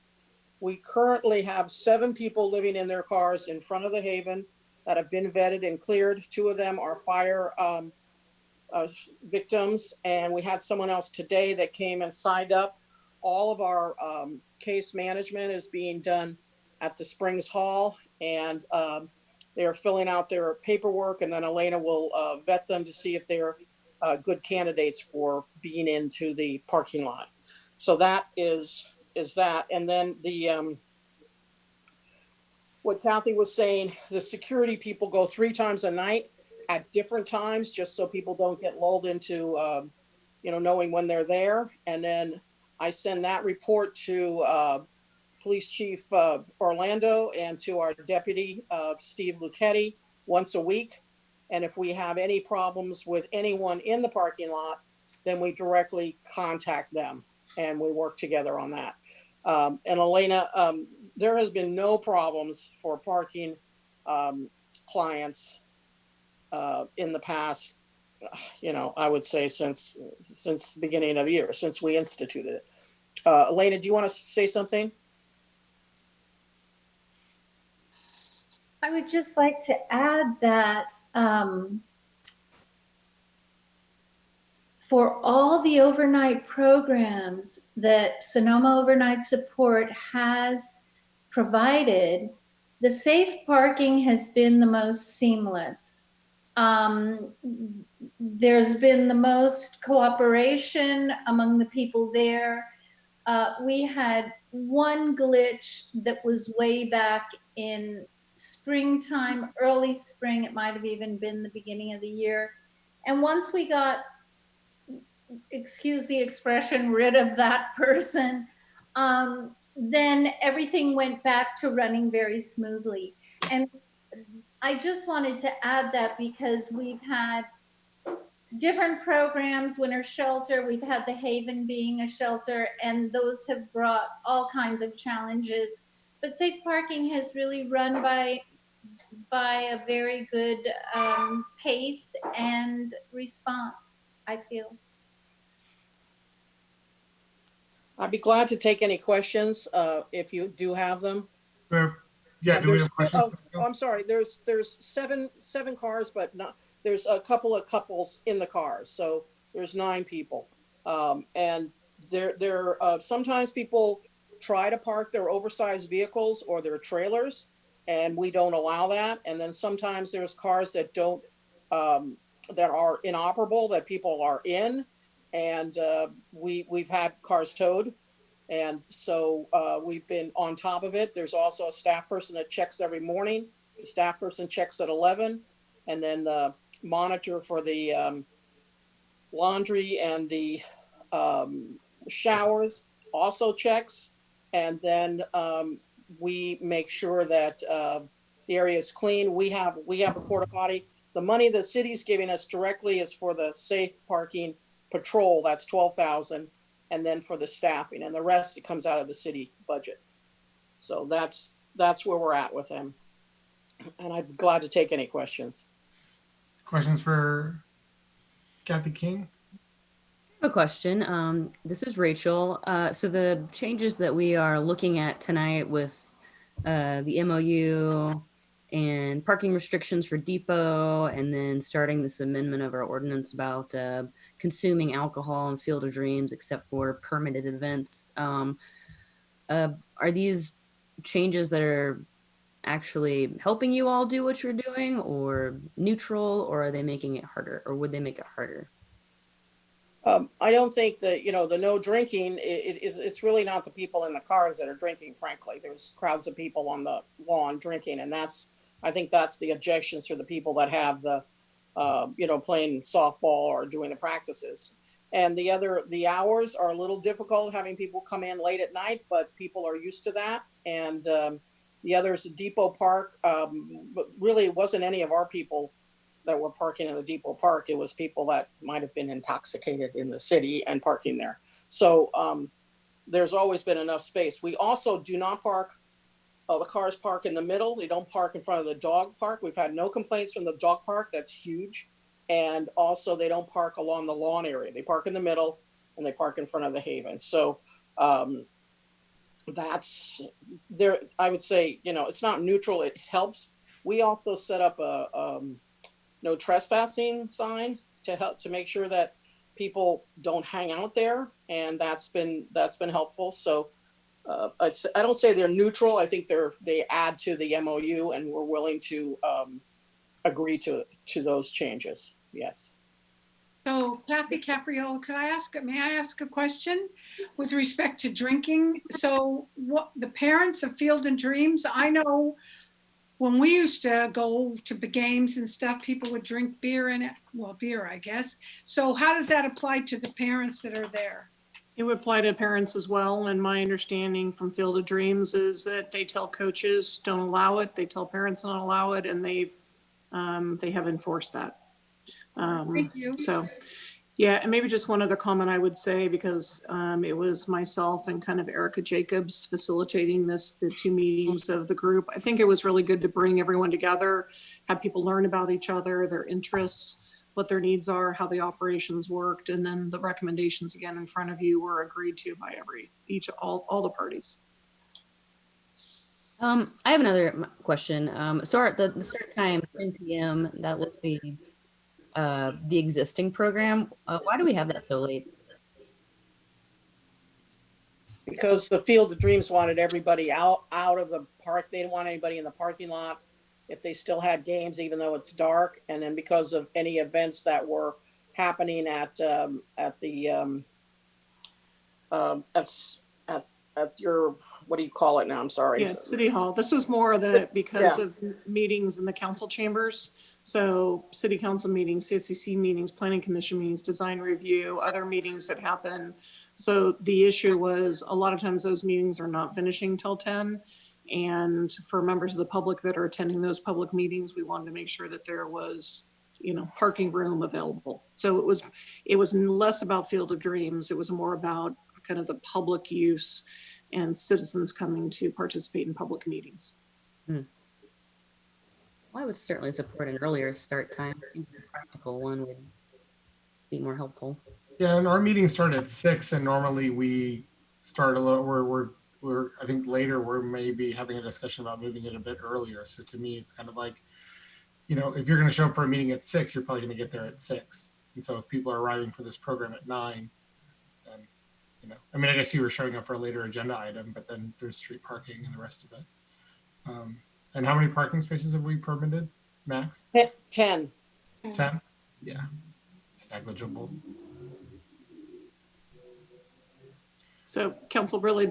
We currently have 7 people living in their cars in front of the Haven that have been vetted and cleared. 2 of them are fire victims. And we had someone else today that came and signed up. All of our case management is being done at the Springs Hall, and they're filling out their paperwork, and then Elena will vet them to see if they're good candidates for being into the parking lot. So that is that. And then what Kathy was saying, the security people go 3 times a night at different times, just so people don't get lulled into, knowing when they're there. And then I send that report to Police Chief Orlando and to our Deputy Steve Lucchetti once a week. And if we have any problems with anyone in the parking lot, then we directly contact them and we work together on that. And Elena, there has been no problems for parking clients in the past, I would say since the beginning of the year, since we instituted it. Elena, do you want to say something? I would just like to add that for all the overnight programs that Sonoma Overnight Support has provided, the safe parking has been the most seamless. There's been the most cooperation among the people there. We had one glitch that was way back in springtime, early spring. It might have even been the beginning of the year. And once we got, excuse the expression, rid of that person, then everything went back to running very smoothly. And I just wanted to add that because we've had different programs, Winter Shelter, we've had the Haven being a shelter, and those have brought all kinds of challenges. But safe parking has really run by a very good pace and response, I feel. I'd be glad to take any questions if you do have them. Yeah, do we have questions? I'm sorry. There's seven cars, but there's a couple of couples in the cars, so there's 9 people. And there sometimes people try to park their oversized vehicles or their trailers, and we don't allow that. And then sometimes there's cars that don't that are inoperable that people are in, and we've had cars towed. And so we've been on top of it. There's also a staff person that checks every morning. The staff person checks at 11, and then the monitor for the laundry and the showers also checks. And then we make sure that the area is clean. We have a porta potty. The money the city's giving us directly is for the safe parking patrol. That's $12,000. And then for the staffing, and the rest, it comes out of the city budget. So that's where we're at with them. And I'd be glad to take any questions. Questions for Kathy King? I have a question. This is Rachel. So the changes that we are looking at tonight with the MOU and parking restrictions for depot, and then starting this amendment of our ordinance about consuming alcohol in Field of Dreams except for permitted events. Are these changes that are actually helping you all do what you're doing, or neutral, or are they making it harder, or would they make it harder? I don't think that, the no drinking, it's really not the people in the cars that are drinking, frankly. There's crowds of people on the lawn drinking, and I think that's the objections for the people that have the, playing softball or doing the practices. And the hours are a little difficult, having people come in late at night, but people are used to that. And the others, Depot Park, but really it wasn't any of our people that were parking in the Depot Park. It was people that might have been intoxicated in the city and parking there. So there's always been enough space. We also do not park, the cars park in the middle. They don't park in front of the dog park. We've had no complaints from the dog park. That's huge. And also they don't park along the lawn area. They park in the middle and they park in front of the Haven. So that's there. I would say, it's not neutral. It helps. We also set up a no trespassing sign to help to make sure that people don't hang out there, and that's been helpful. So I don't say they're neutral. I think they add to the MOU, and we're willing to agree to those changes. Yes. So Kathy Capriolo, may I ask a question with respect to drinking? So what the parents of Field and Dreams, I know when we used to go to the games and stuff, people would drink beer in it. Well, beer, I guess. So how does that apply to the parents that are there? It would apply to parents as well. And my understanding from Field of Dreams is that they tell coaches don't allow it. They tell parents don't allow it, and they have enforced that. Thank you. So Yeah, and maybe just one other comment I would say, because it was myself and kind of Erica Jacobs facilitating the 2 meetings of the group. I think it was really good to bring everyone together, have people learn about each other, their interests, what their needs are, how the operations worked, and then the recommendations again in front of you were agreed to by all the parties. I have another question. The start time, 10 p.m. That was the existing program. Why do we have that so late? Because the Field of Dreams wanted everybody out of the park. They didn't want anybody in the parking lot if they still had games, even though it's dark. And then because of any events that were happening at your, what do you call it now? I'm sorry. Yeah, it's City Hall. This was more because of meetings in the council chambers. So city council meetings, CSCC meetings, planning commission meetings, design review, other meetings that happen. So the issue was a lot of times those meetings are not finishing till 10. And for members of the public that are attending those public meetings, we wanted to make sure that there was, parking room available. So it was less about Field of Dreams. It was more about kind of the public use and citizens coming to participate in public meetings. Well, I would certainly support an earlier start time. I think a practical one would be more helpful. Yeah, and our meetings start at 6, and normally we start a little. We're I think later we're maybe having a discussion about moving it a bit earlier. So to me, it's kind of like, if you're going to show up for a meeting at 6, you're probably going to get there at 6. And so if people are arriving for this program at 9, then I guess you were showing up for a later agenda item, but then there's street parking and the rest of it. And how many parking spaces have we permitted, max? 10. 10? Yeah, it's negligible. So council, really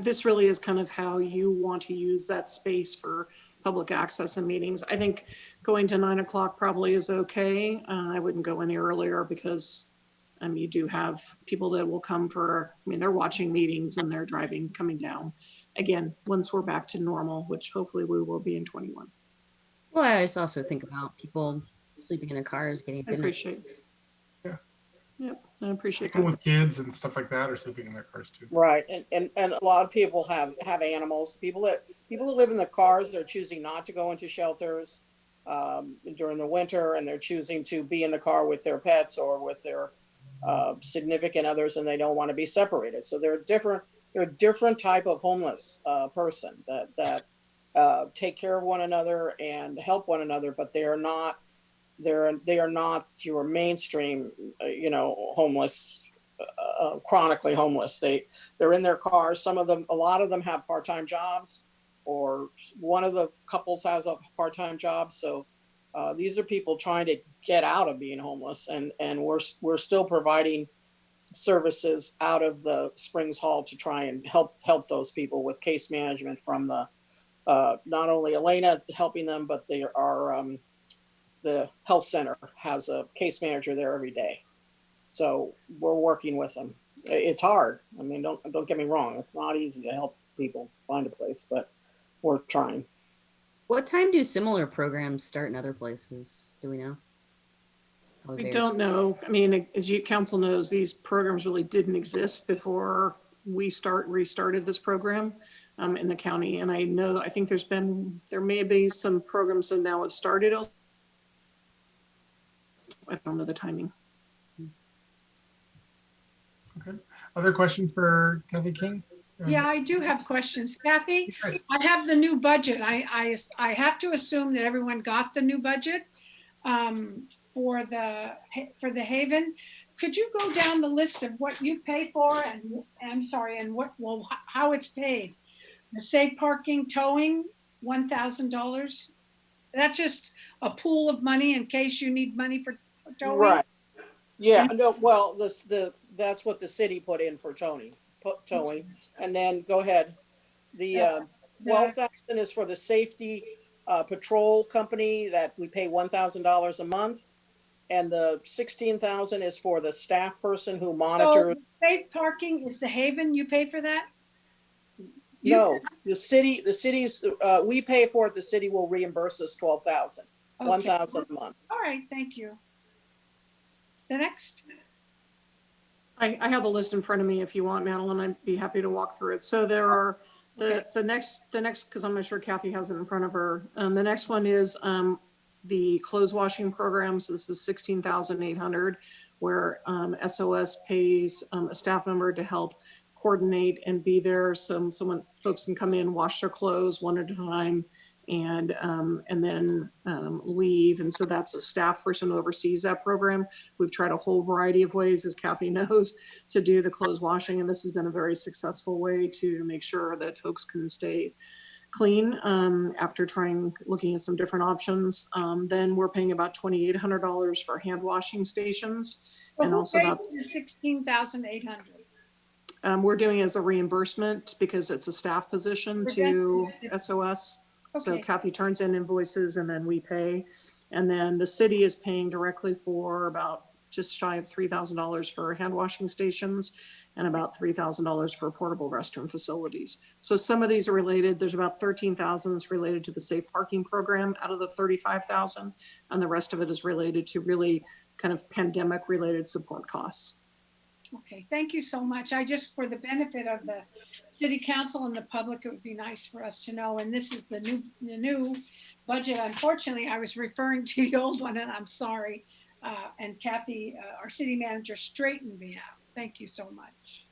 this really is kind of how you want to use that space for public access and meetings. I think going to 9 o'clock probably is okay. I wouldn't go any earlier because you do have people that will come they're watching meetings and they're coming down. Again, once we're back to normal, which hopefully we will be in 21. Well, I also think about people sleeping in their cars, getting I dinner. appreciate. Yeah. Yep, I appreciate People that. with kids and stuff like that are sleeping in their cars too. Right. And a lot of people have animals. People that live in the cars, they're choosing not to go into shelters during the winter, and they're choosing to be in the car with their pets or with their significant others, and they don't want to be separated. So they're a different type of homeless person that take care of one another and help one another, but they are not your mainstream homeless, chronically homeless. They're in their cars. A lot of them have part-time jobs, or one of the couples has a part-time job. So these are people trying to get out of being homeless, and we're still providing services out of the Springs Hall to try and help those people with case management from the not only Elena helping them, but they are the health center has a case manager there every day. So we're working with them. It's hard. Don't get me wrong. It's not easy to help people find a place, but we're trying. What time do similar programs start in other places? Do we know? We don't know. As council knows, these programs really didn't exist before we restarted this program in the county. And I think there may be some programs that now have started. I don't know the timing. Okay. Other questions for Kathy King? Yeah, I do have questions. Kathy, I have the new budget. I have to assume that everyone got the new budget for the Haven. Could you go down the list of what you pay for and how it's paid? The safe parking, towing, $1,000. That's just a pool of money in case you need money for towing. Right. Yeah. No. Well, that's what the city put in for towing. And then go ahead. The 12,000 is for the safety patrol company that we pay $1,000 a month, and the 16,000 is for the staff person who monitors. So safe parking is the Haven. You pay for that? No, the city's we pay for it. The city will reimburse us 12,000, Okay. 1,000 a month. All right, thank you. The next. I have the list in front of me if you want, Madeline. I'd be happy to walk through it. So there are the next, because I'm not sure Kathy has it in front of her. The next one is the clothes washing program. So this is 16,800, where SOS pays a staff member to help coordinate and be there. So someone folks can come in, wash their clothes one at a time, and then leave. And so that's a staff person who oversees that program. We've tried a whole variety of ways, as Kathy knows, to do the clothes washing, and this has been a very successful way to make sure that folks can stay clean after looking at some different options. Then we're paying about $2,800 for hand washing stations, and also about 16,800. we're doing it as a reimbursement because it's a staff position to SOS. So Okay. Kathy turns in invoices and then we pay. And then the city is paying directly for about just shy of $3,000 for hand washing stations and about $3,000 for portable restroom facilities. So some of these are related. There's about 13,000 that's related to the safe parking program out of the 35,000, and the rest of it is related to really kind of pandemic related support costs. Okay, thank you so much. I just, for the benefit of the city council and the public, it would be nice for us to know. And this is the new budget. Unfortunately, I was referring to the old one, and I'm sorry. And Kathy, our city manager, straightened me out. Thank you so much.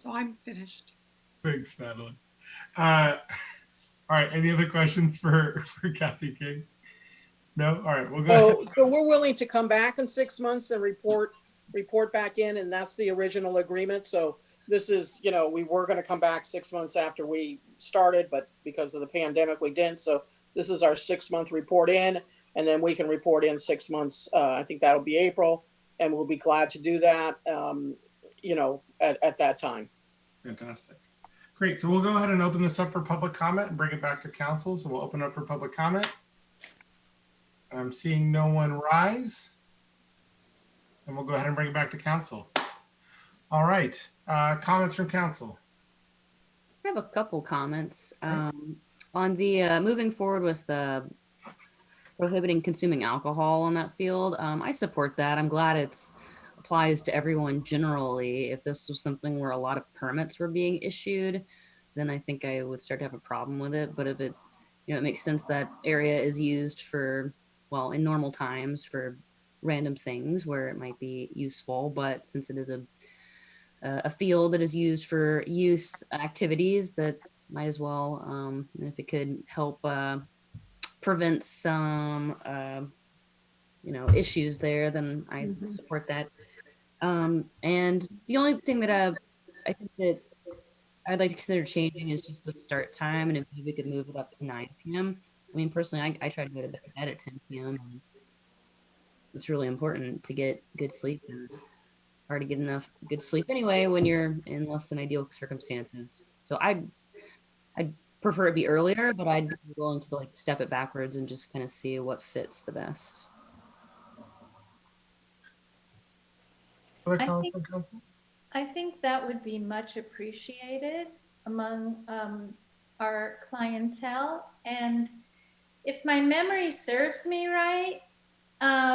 So I'm finished. Thanks, Madeline. All right, any other questions for Kathy King? No? All right, we'll go ahead. So we're willing to come back in 6 months and report back in, and that's the original agreement. So this is, we were going to come back 6 months after we started, but because of the pandemic, we didn't. So this is our 6-month report in, and then we can report in 6 months. I think that'll be April, and we'll be glad to do that, at that time. Fantastic. Great. So we'll go ahead and open this up for public comment and bring it back to council. So we'll open up for public comment. I'm seeing no one rise. And we'll go ahead and bring it back to council. All right. Comments from council. I have a couple comments on the moving forward with prohibiting consuming alcohol on that field. I support that. I'm glad it's applies to everyone generally. If this was something where a lot of permits were being issued, then I think I would start to have a problem with it. But if it, it makes sense that area is used for, well, in normal times for random things where it might be useful, but since it is a field that is used for youth activities, that might as well, and if it could help prevent some, issues there, then I support that. And the only thing that I think that I'd like to consider changing is just the start time, and if we could move it up to 9 p.m. I mean, personally, I try to go to bed at 10 p.m. And it's really important to get good sleep, and hard to get enough good sleep anyway when you're in less than ideal circumstances. So I'd prefer it be earlier, but I'd be willing to step it backwards and just kind of see what fits the best. Other comments from council? I think that would be much appreciated among our clientele. And if my memory serves me right,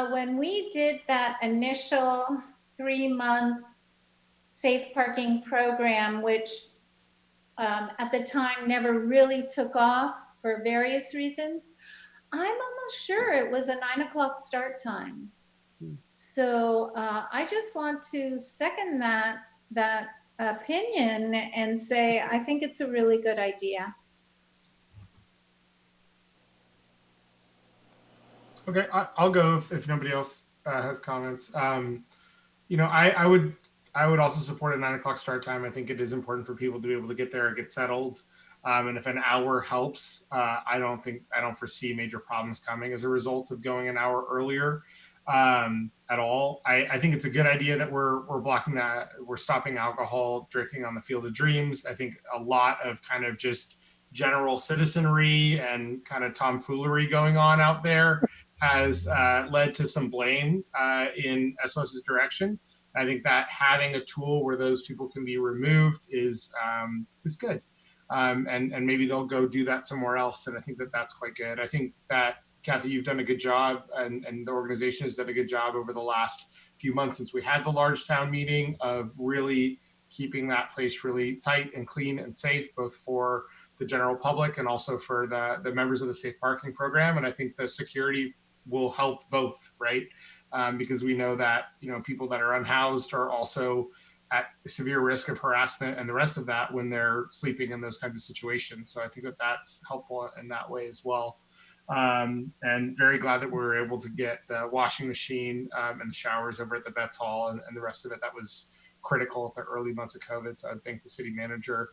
when we did that initial 3-month safe parking program, which at the time never really took off for various reasons, I'm almost sure it was a 9 o'clock start time. So I just want to second that opinion and say, I think it's a really good idea. Okay, I'll go if nobody else has comments. I would also support a 9 o'clock start time. I think it is important for people to be able to get there and get settled. And if an hour helps, I don't foresee major problems coming as a result of going an hour earlier at all. I think it's a good idea that we're blocking that. We're stopping alcohol drinking on the Field of Dreams. I think a lot of kind of just general citizenry and kind of tomfoolery going on out there has led to some blame in SOS's direction. I think that having a tool where those people can be removed is good. And maybe they'll go do that somewhere else. And I think that that's quite good. I think that Kathy, you've done a good job, and the organization has done a good job over the last few months since we had the large town meeting of really keeping that place really tight and clean and safe, both for the general public and also for the members of the safe parking program. And I think the security will help both, right? Because we know that, people that are unhoused are also at severe risk of harassment and the rest of that when they're sleeping in those kinds of situations. So I think that that's helpful in that way as well. And very glad that we were able to get the washing machine and the showers over at the Betts Hall and the rest of it. That was critical at the early months of COVID. So I thank the city manager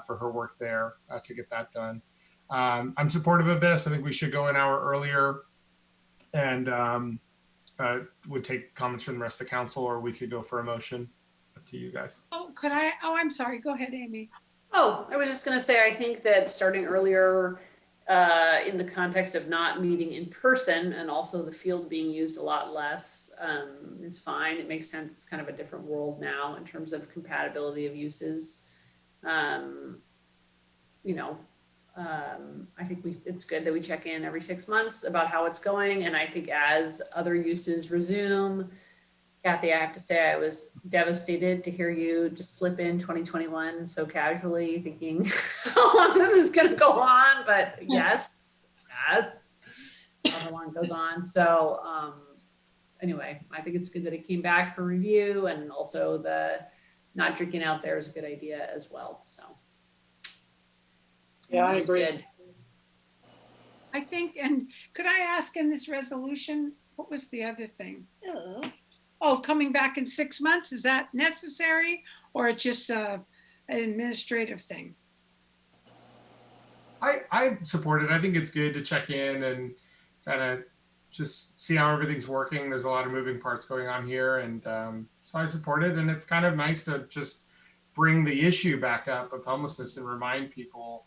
for her work there to get that done. I'm supportive of this. I think we should go an hour earlier and would take comments from the rest of the council, or we could go for a motion. Up to you guys. I'm sorry. Go ahead, Amy. Oh, I was just going to say, I think that starting earlier in the context of not meeting in person and also the field being used a lot less is fine. It makes sense. It's kind of a different world now in terms of compatibility of uses. I think it's good that we check in every 6 months about how it's going. And I think as other uses resume, Kathy, I have to say I was devastated to hear you just slip in 2021 so casually, thinking how long this is going to go on. But yes, how long it goes on. So anyway, I think it's good that it came back for review, and also the not drinking out there is a good idea as well. So yeah, I agree. Good. I think, and could I ask in this resolution, what was the other thing? Oh, coming back in 6 months, is that necessary, or it's just an administrative thing? I support it. I think it's good to check in and kind of just see how everything's working. There's a lot of moving parts going on here, and so I support it. And it's kind of nice to just bring the issue back up of homelessness and remind people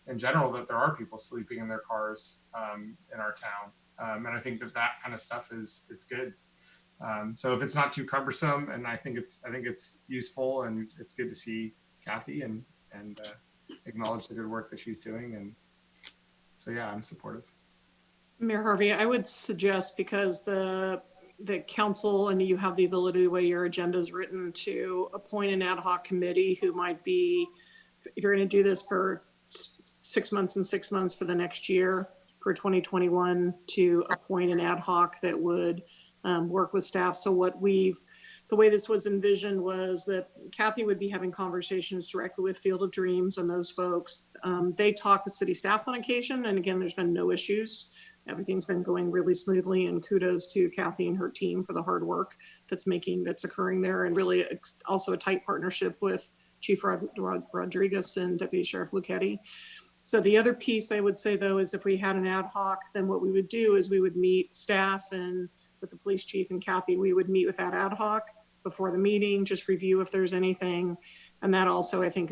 in general that there are people sleeping in their cars in our town. And I think that kind of stuff it's good. So if it's not too cumbersome, and I think it's useful, and it's good to see Kathy and acknowledge the good work that she's doing. And so, yeah, I'm supportive. Mayor Harvey, I would suggest, because the council and you have the ability, the way your agenda is written, to appoint an ad hoc committee who might be, if you're going to do this for 6 months and 6 months for the next year, for 2021, to appoint an ad hoc that would work with staff. So the way this was envisioned was that Kathy would be having conversations directly with Field of Dreams and those folks. They talk with city staff on occasion. And again, there's been no issues. Everything's been going really smoothly, and kudos to Kathy and her team for the hard work that's occurring there, and really also a tight partnership with Chief Rodriguez and Deputy Sheriff Luchetti. So the other piece I would say, though, is if we had an ad hoc, then what we would do is we would meet staff and with the police chief and Kathy, we would meet with that ad hoc before the meeting, just review if there's anything. And that also, I think,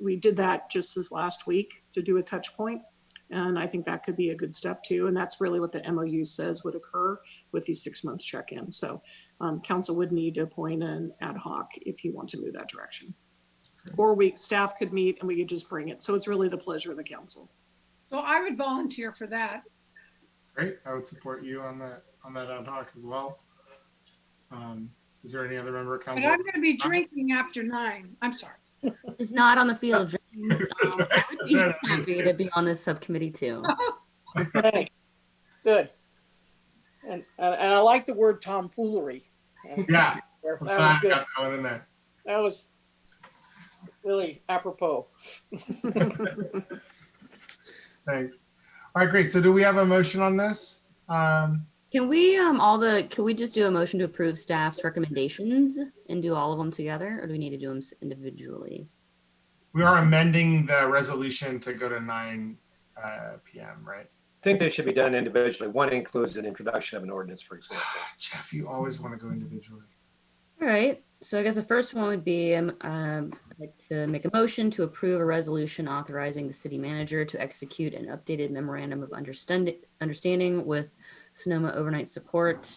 we did that just this last week to do a touch point. And I think that could be a good step too. And that's really what the MOU says would occur with these 6 months check-in. So council would need to appoint an ad hoc if you want to move that direction. Or staff could meet and we could just bring it. So it's really the pleasure of the council. So I would volunteer for that. Great. I would support you on that ad hoc as well. Is there any other member of council? But I'm going to be drinking after 9. I'm sorry. It's not on the field. I would be happy to be on this subcommittee too. Okay. Good. And I like the word tomfoolery. Yeah. That was good. Going in there. That was really apropos. Thanks. All right, great. So do we have a motion on this? Can we just do a motion to approve staff's recommendations and do all of them together, or do we need to do them individually? We are amending the resolution to go to 9 p.m., right? I think they should be done individually. One includes an introduction of an ordinance, for example. Jeff, you always want to go individually. All right. So I guess the first one would be I'd like to make a motion to approve a resolution authorizing the city manager to execute an updated memorandum of understanding with Sonoma Overnight Support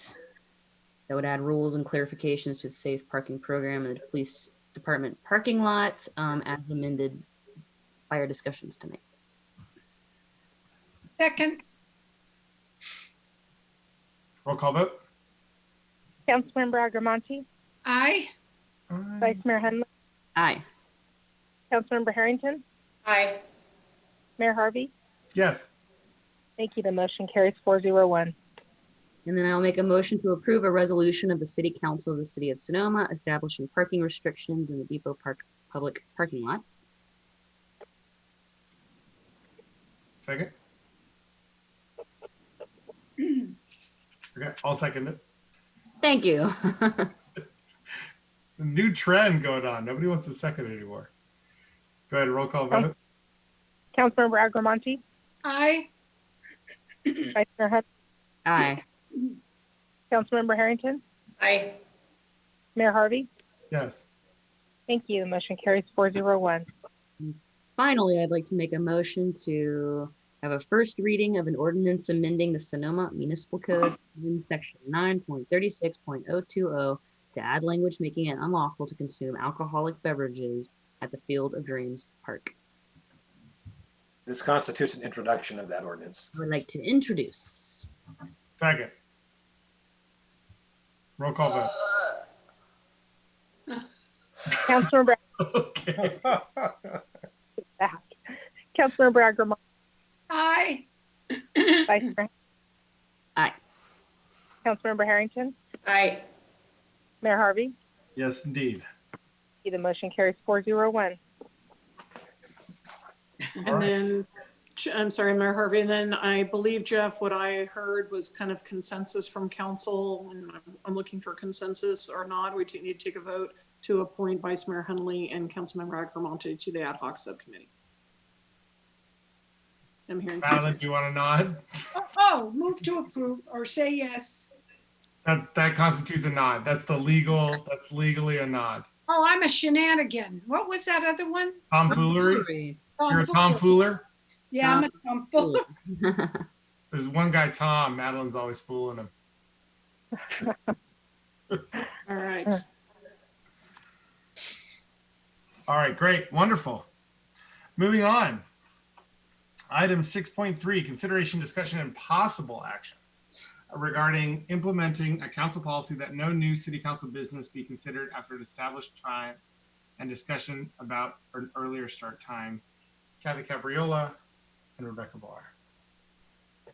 that would add rules and clarifications to the safe parking program and the police department parking lots as amended by our discussions tonight. Second. Roll call vote. Councilmember Agramonte, Aye. Vice Mayor Henley, Aye. Councilmember Harrington, Aye. Mayor Harvey. Yes. Thank you. The motion carries 401. And then I'll make a motion to approve a resolution of the City Council of the City of Sonoma establishing parking restrictions in the Depot Park public parking lot. Second. Okay, I'll second it. Thank you. A new trend going on. Nobody wants to second anymore. Go ahead, roll call vote. Councilmember Agramonte, Aye. Vice Mayor Henley, Aye. Councilmember Harrington, Aye. Mayor Harvey. Yes. Thank you. The motion carries 401. Finally, I'd like to make a motion to have a first reading of an ordinance amending the Sonoma Municipal Code in section 9.36.020 to add language making it unlawful to consume alcoholic beverages at the Field of Dreams Park. This constitutes an introduction of that ordinance. I would like to introduce. Second. Roll call vote. Councilmember Okay. back. Councilmember Agramonte, Aye. Vice Mayor. Aye. Councilmember Harrington, Aye. Mayor Harvey. Yes, indeed. The motion carries 401. And then, I'm sorry, Mayor Harvey, and then I believe, Jeff, what I heard was kind of consensus from council, and I'm looking for consensus or not. We need to take a vote to appoint Vice Mayor Henley and Councilmember Agramonte to the ad hoc subcommittee. I'm hearing Madeline, do consensus. you want to nod? Oh, move to approve or say yes. That constitutes a nod. That's legally a nod. Oh, I'm a shenanigan. What was that other one? Tomfoolery? You're a tomfooler? Yeah, I'm a tomfooler. There's one guy, Tom. Madeline's always fooling him. All right. All right, great. Wonderful. Moving on. Item 6.3, consideration, discussion, and possible action regarding implementing a council policy that no new city council business be considered after an established time and discussion about an earlier start time. Kathy Capriola and Rebecca Barr.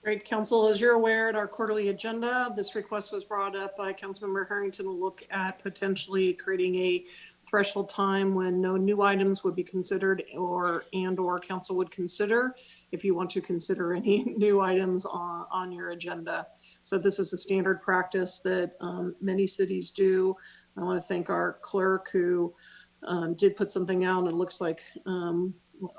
Great, council, as you're aware, at our quarterly agenda, this request was brought up by Councilmember Harrington to look at potentially creating a threshold time when no new items would be considered or council would consider if you want to consider any new items on your agenda. So this is a standard practice that many cities do. I want to thank our clerk who did put something out, and it looks like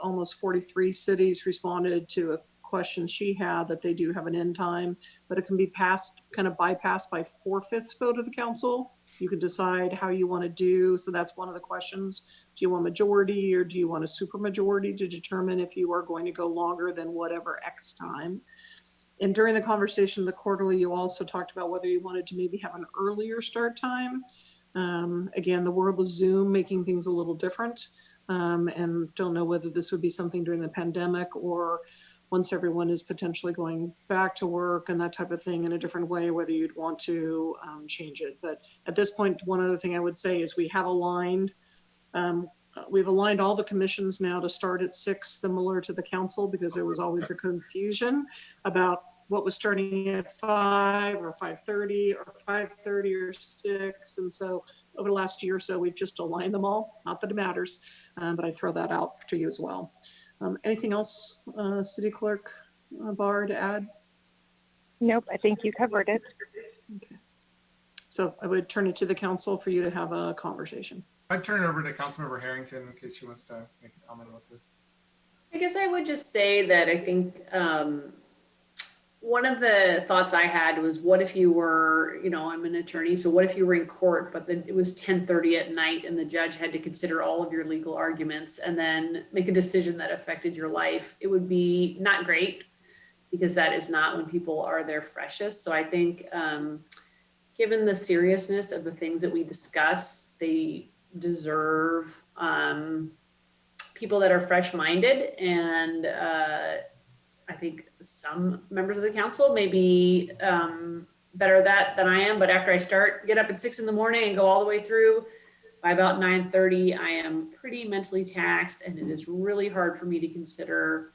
almost 43 cities responded to a question she had that they do have an end time, but it can be passed, kind of bypassed by 4/5 vote of the council. You can decide how you want to do. So that's one of the questions. Do you want majority or do you want a super majority to determine if you are going to go longer than whatever X time? And during the conversation, the quarterly, you also talked about whether you wanted to maybe have an earlier start time. Again, the world of Zoom making things a little different, and don't know whether this would be something during the pandemic or once everyone is potentially going back to work and that type of thing in a different way, whether you'd want to change it. But at this point, one other thing I would say is we've aligned all the commissions now to start at 6, similar to the council, because there was always a confusion about what was starting at 5 or 5:30 or 5:30 or 6. And so over the last year or so, we've just aligned them all. Not that it matters, but I throw that out to you as well. Anything else, City Clerk Barr, to add? Nope, I think you covered it. Okay. So I would turn it to the council for you to have a conversation. I'd turn it over to Councilmember Harrington in case she wants to make a comment about this. I guess I would just say that I think one of the thoughts I had was, what if you were, I'm an attorney, so what if you were in court, but then it was 10:30 at night and the judge had to consider all of your legal arguments and then make a decision that affected your life? It would be not great, because that is not when people are their freshest. So I think given the seriousness of the things that we discuss, they deserve people that are fresh-minded, and I think some members of the council maybe better at that than I am, but after I get up at 6 in the morning and go all the way through, by about 9:30, I am pretty mentally taxed, and it is really hard for me to consider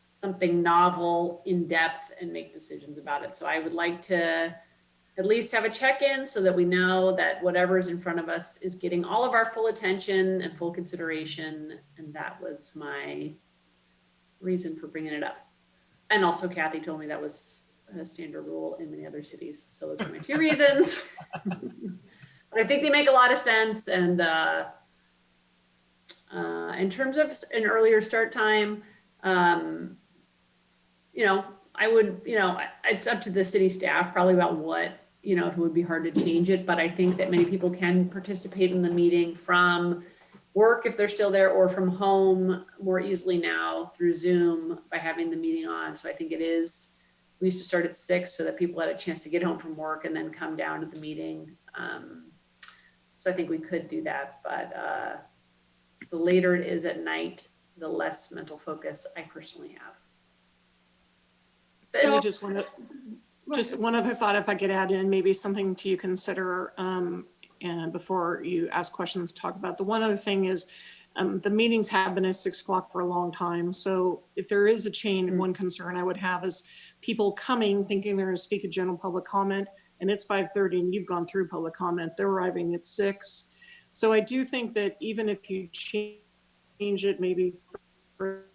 something novel, in depth, and make decisions about it. So I would like to at least have a check-in so that we know that whatever is in front of us is getting all of our full attention and full consideration. And that was my reason for bringing it up. And also Kathy told me that was a standard rule in many other cities. So those are my two reasons. But I think they make a lot of sense. And in terms of an earlier start time, I would, it's up to the city staff probably about what, if it would be hard to change it, but I think that many people can participate in the meeting from work if they're still there, or from home more easily now through Zoom by having the meeting on. So I think we used to start at 6 so that people had a chance to get home from work and then come down to the meeting. So I think we could do that, but the later it is at night, the less mental focus I personally have. So just one other thought, if I could add in, maybe something to you consider, and before you ask questions, talk about. The one other thing is, the meetings have been at 6 o'clock for a long time. So if there is a change, one concern I would have is people coming thinking they're going to speak a general public comment, and it's 5:30 and you've gone through public comment, they're arriving at 6. So I do think that even if you change it, maybe for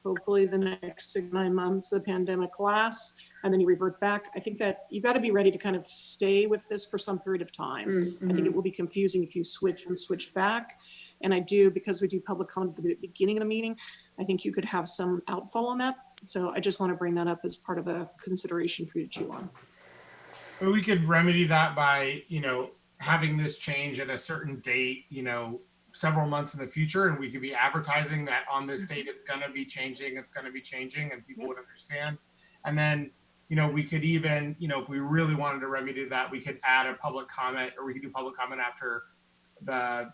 hopefully the next 6 to 9 months, the pandemic lasts, and then you revert back. I think that you've got to be ready to kind of stay with this for some period of time. Mm-hmm. I think it will be confusing if you switch back. And I do, because we do public comment at the beginning of the meeting, I think you could have some outfall on that. So I just want to bring that up as part of a consideration for you to chew on. But we could remedy that by, having this change at a certain date, several months in the future, and we could be advertising that on this date it's going to be changing, and people would understand. And then, we could even, if we really wanted to remedy that, we could add a public comment, or we could do public comment after the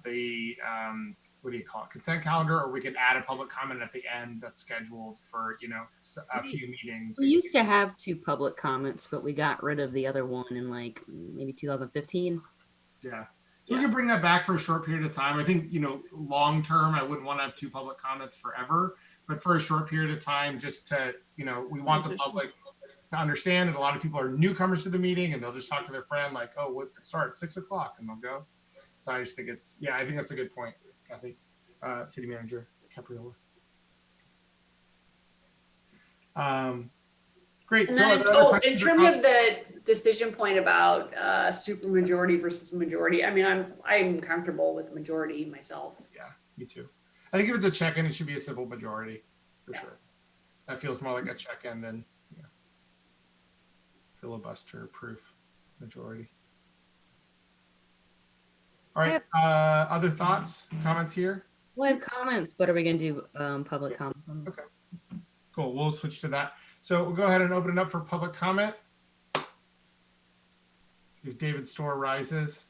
what do you call it, consent calendar, or we could add a public comment at the end that's scheduled for, a few meetings. We used to have 2 public comments, but we got rid of the other one in maybe 2015. Yeah. So we could bring that back for a short period of time. I think, long term, I wouldn't want to have 2 public comments forever, but for a short period of time, just to, we want the public to understand that a lot of people are newcomers to the meeting, and they'll just talk to their friend like, oh, what's it start? 6 o'clock, and they'll go. So I just think I think that's a good point, Kathy. City Manager Capriola. Great. And then, in terms of the decision point about super majority versus majority, I mean, I'm comfortable with majority myself. Yeah, me too. I think if it's a check-in, it should be a simple majority for sure. That feels more like a check-in than filibuster proof majority. All right. Other thoughts, comments here? Well, I have comments, but are we going to do public comment? Okay. Cool. We'll switch to that. So we'll go ahead and open it up for public comment. See if David's store rises.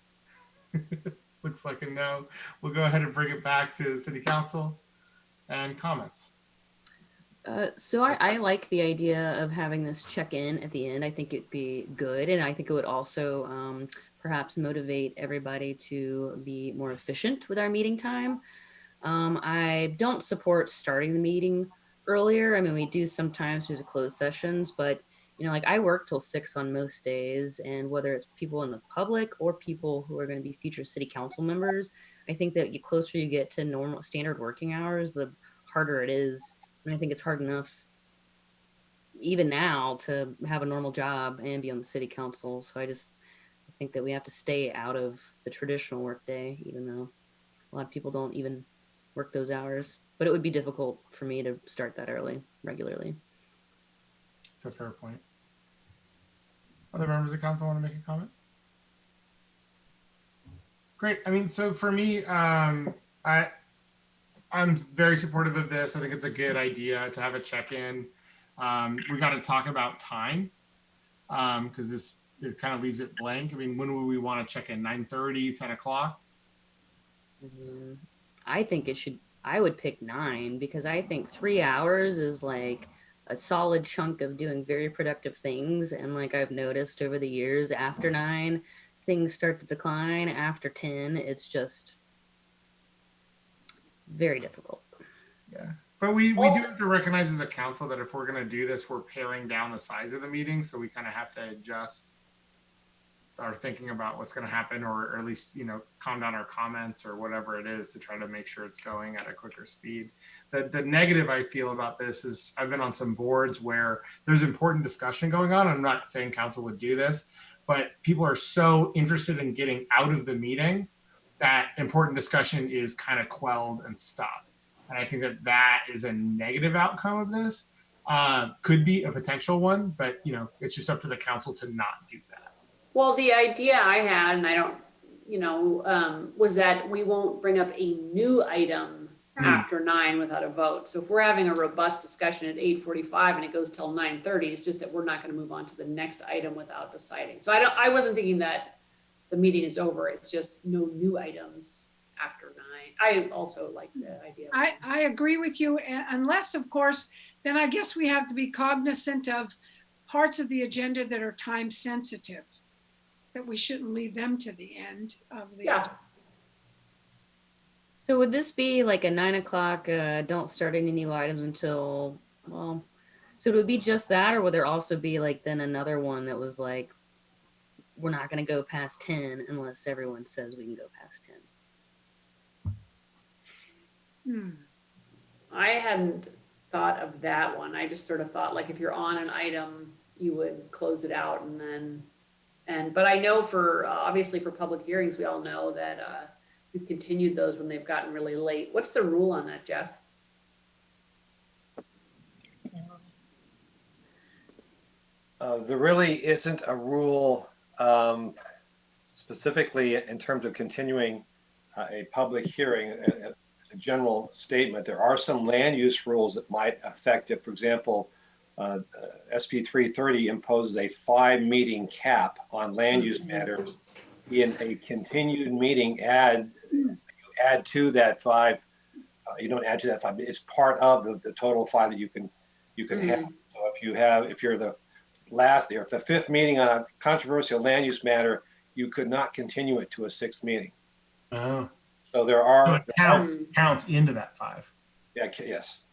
Looks like a no. We'll go ahead and bring it back to the City Council and comments. So I like the idea of having this check-in at the end. I think it'd be good, and I think it would also perhaps motivate everybody to be more efficient with our meeting time. I don't support starting the meeting earlier. I mean, we do sometimes through the closed sessions, but I work till 6 on most days, and whether it's people in the public or people who are going to be future city council members, I think that the closer you get to normal standard working hours, the harder it is. And I think it's hard enough even now to have a normal job and be on the city council. So I think that we have to stay out of the traditional workday, even though a lot of people don't even work those hours. But it would be difficult for me to start that early, regularly. That's a fair point. Other members of council want to make a comment? Great. I mean, so for me, I'm very supportive of this. I think it's a good idea to have a check-in. We got to talk about time because it kind of leaves it blank. I mean, when would we want to check in? 9:30, 10 o'clock? I think I would pick 9 because I think 3 hours is like a solid chunk of doing very productive things. And like I've noticed over the years, after 9, things start to decline. After 10, it's just very difficult. Yeah. But we do Also- have to recognize as a council that if we're going to do this, we're paring down the size of the meeting. So we kind of have to adjust our thinking about what's going to happen, or at least, calm down our comments or whatever it is to try to make sure it's going at a quicker speed. The negative I feel about this is I've been on some boards where there's important discussion going on. I'm not saying council would do this, but people are so interested in getting out of the meeting that important discussion is kind of quelled and stopped. And I think that is a negative outcome of this. Could be a potential one, but it's just up to the council to not do that. Well, the idea I had, and I don't, was that we won't bring up a new item after 9 without a vote. So if we're having a robust discussion at 8:45 and it goes till 9:30, it's just that we're not going to move on to the next item without deciding. So I wasn't thinking that the meeting is over. It's just no new items after 9. I also like the idea. I agree with you, unless, of course, then I guess we have to be cognizant of parts of the agenda that are time sensitive, that we shouldn't leave them to the end of the. Yeah. So would this be like a 9 o'clock, don't start any new items until, so it would be just that, or would there also be like then another one that was like, we're not going to go past 10 unless everyone says we can go past 10? I hadn't thought of that one. I just sort of thought like if you're on an item, you would close it out but I know for obviously for public hearings, we all know that we've continued those when they've gotten really late. What's the rule on that, Jeff? There really isn't a rule specifically in terms of continuing a public hearing. A general statement. There are some land use rules that might affect it. For example, SB 330 imposes a 5-meeting cap on land use matters. In a continued meeting, you add to that 5. You don't add to that 5. It's part of the total 5 that you can have. So if you're the last, or if the 5th meeting on a controversial land use matter, you could not continue it to a 6th meeting. Oh. So there are counts into that 5. Yeah. Yes.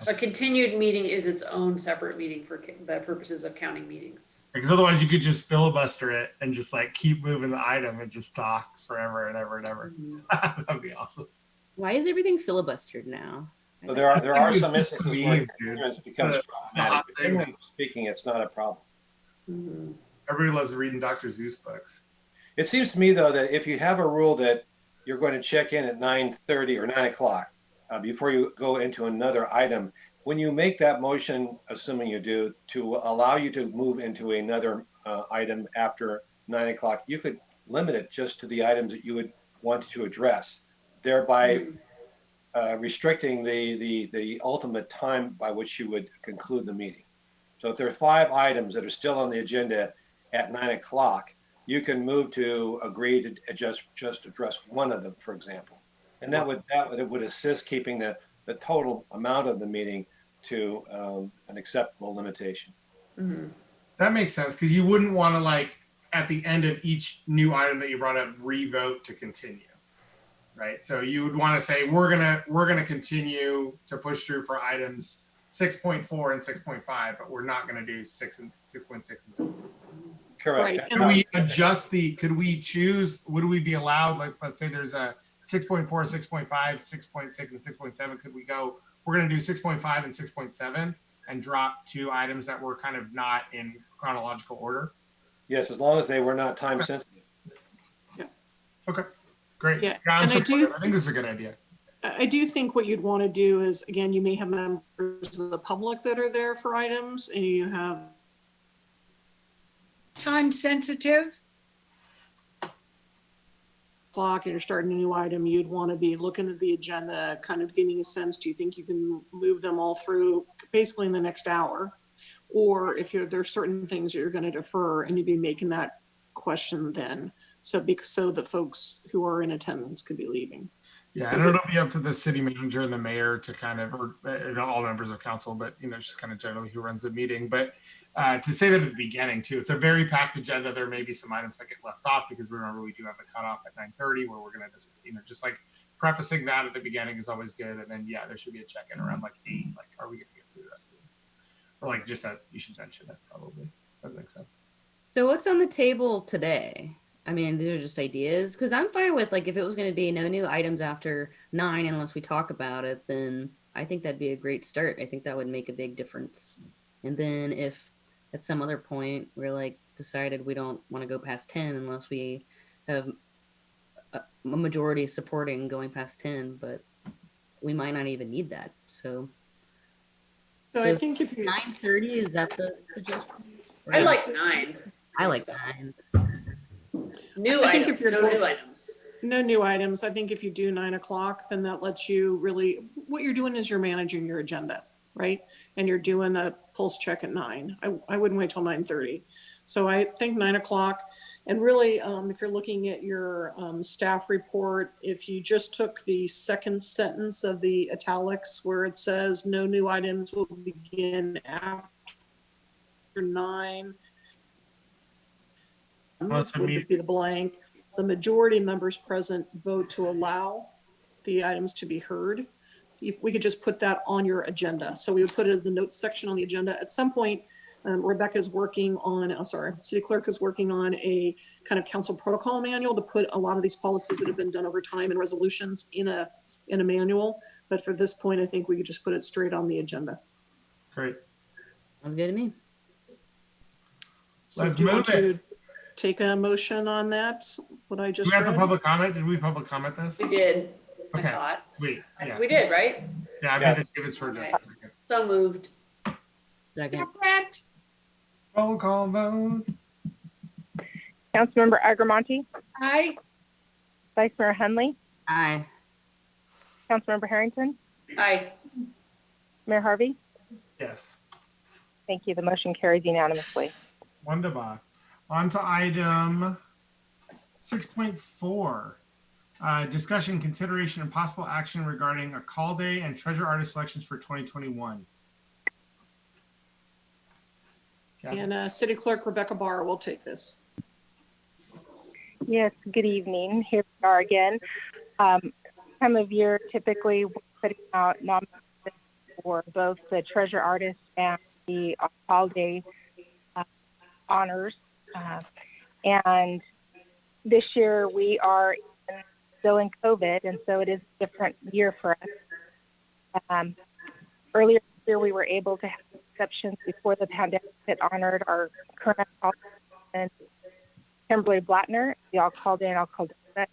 A continued meeting is its own separate meeting for the purposes of counting meetings. Because otherwise you could just filibuster it and just like keep moving the item and just talk forever and ever and ever. That'd be awesome. Why is everything filibustered now? So there are some instances where continuance becomes problematic. But generally speaking, it's not a problem. Everybody loves reading Dr. Seuss books. It seems to me though that if you have a rule that you're going to check in at 9:30 or 9 o'clock before you go into another item, when you make that motion, assuming you do, to allow you to move into another item after 9 o'clock, you could limit it just to the items that you would want to address, thereby restricting the ultimate time by which you would conclude the meeting. So if there are 5 items that are still on the agenda at 9 o'clock, you can move to agree to just address one of them, for example. And that would assist keeping the total amount of the meeting to an acceptable limitation. That makes sense, because you wouldn't want to, like, at the end of each new item that you brought up, re-vote to continue, right? So you would want to say we're gonna continue to push through for items 6.4 and 6.5, but we're not going to do 6 and 6.6 and 7. Correct. Right. Could we adjust could we choose, would we be allowed, like, let's say there's a 6.4, 6.5, 6.6, and 6.7. Could we go, we're going to do 6.5 and 6.7 and drop 2 items that were kind of not in chronological order? Yes, as long as they were not time sensitive. Okay, great. Yeah, I'm and I supportive. I think this is a good idea. I do think what you'd want to do is, again, you may have members of the public that are there for items, and you have Time sensitive. clock and you're starting a new item, you'd want to be looking at the agenda, kind of getting a sense, do you think you can move them all through basically in the next hour? Or if there's certain things that you're going to defer, and you'd be making that question then. So the folks who are in attendance could be leaving. Yeah, I don't know if you up to the city manager and the mayor to kind of, or all members of council, but just kind of generally who runs the meeting. But to say that at the beginning too, it's a very packed agenda. There may be some items that get left off because remember we do have the cutoff at 9:30 where we're going to just, just like prefacing that at the beginning is always good. And then yeah, there should be a check-in around like 8. Like, are we going to get through the rest of this? Or like just that you should mention it probably. That makes sense. So what's on the table today? I mean, these are just ideas because I'm fine with like if it was going to be no new items after 9 unless we talk about it, then I think that'd be a great start. I think that would make a big difference. And then if at some other point we're like decided we don't want to go past 10 unless we have a majority supporting going past 10, but we might not even need that. So I think if you 9:30 is that the suggestion? I like 9. I like 9. New I think items, if you're no going- new items. No new items. I think if you do 9 o'clock, then that lets you really, what you're doing is you're managing your agenda, right? And you're doing a pulse check at 9. I wouldn't wait till 9:30. So I think 9 o'clock. And really, if you're looking at your staff report, if you just took the second sentence of the italics where it says no new items will begin after 9, this would be the blank. The majority of members present vote to allow the items to be heard. We could just put that on your agenda. So we would put it as the notes section on the agenda. At some point, Rebecca's working on, city clerk is working on a kind of council protocol manual to put a lot of these policies that have been done over time and resolutions in a manual. But for this point, I think we could just put it straight on the agenda. Great. Sounds good to me. So Let's do you want move it. to take a motion on that? What I Do just we have the read? public comment? Did we public comment this? We did, Okay. I thought. Wait. Yeah. We did, right? Yeah, I made it give it for Okay. a So moved. Second. roll call vote. Councilmember Agramonte, Aye. Vice Mayor Henley, Aye. Councilmember Harrington, Aye. Mayor Harvey. Yes. Thank you. The motion carries unanimously. Wonderbar. On to item 6.4. Discussion, consideration, and possible action regarding a call day and treasure artist selections for 2021. Kathy? And City Clerk Rebecca Barr will take this. Yes, good evening. Here we are again. Time of year, typically we're putting out nominations for both the treasure artist and the holiday honors. And this year we are still in COVID, and so it is a different year for us. Earlier this year, we were able to have exceptions before the pandemic that honored our current and Kimberly Blattner, the Alcaldesa,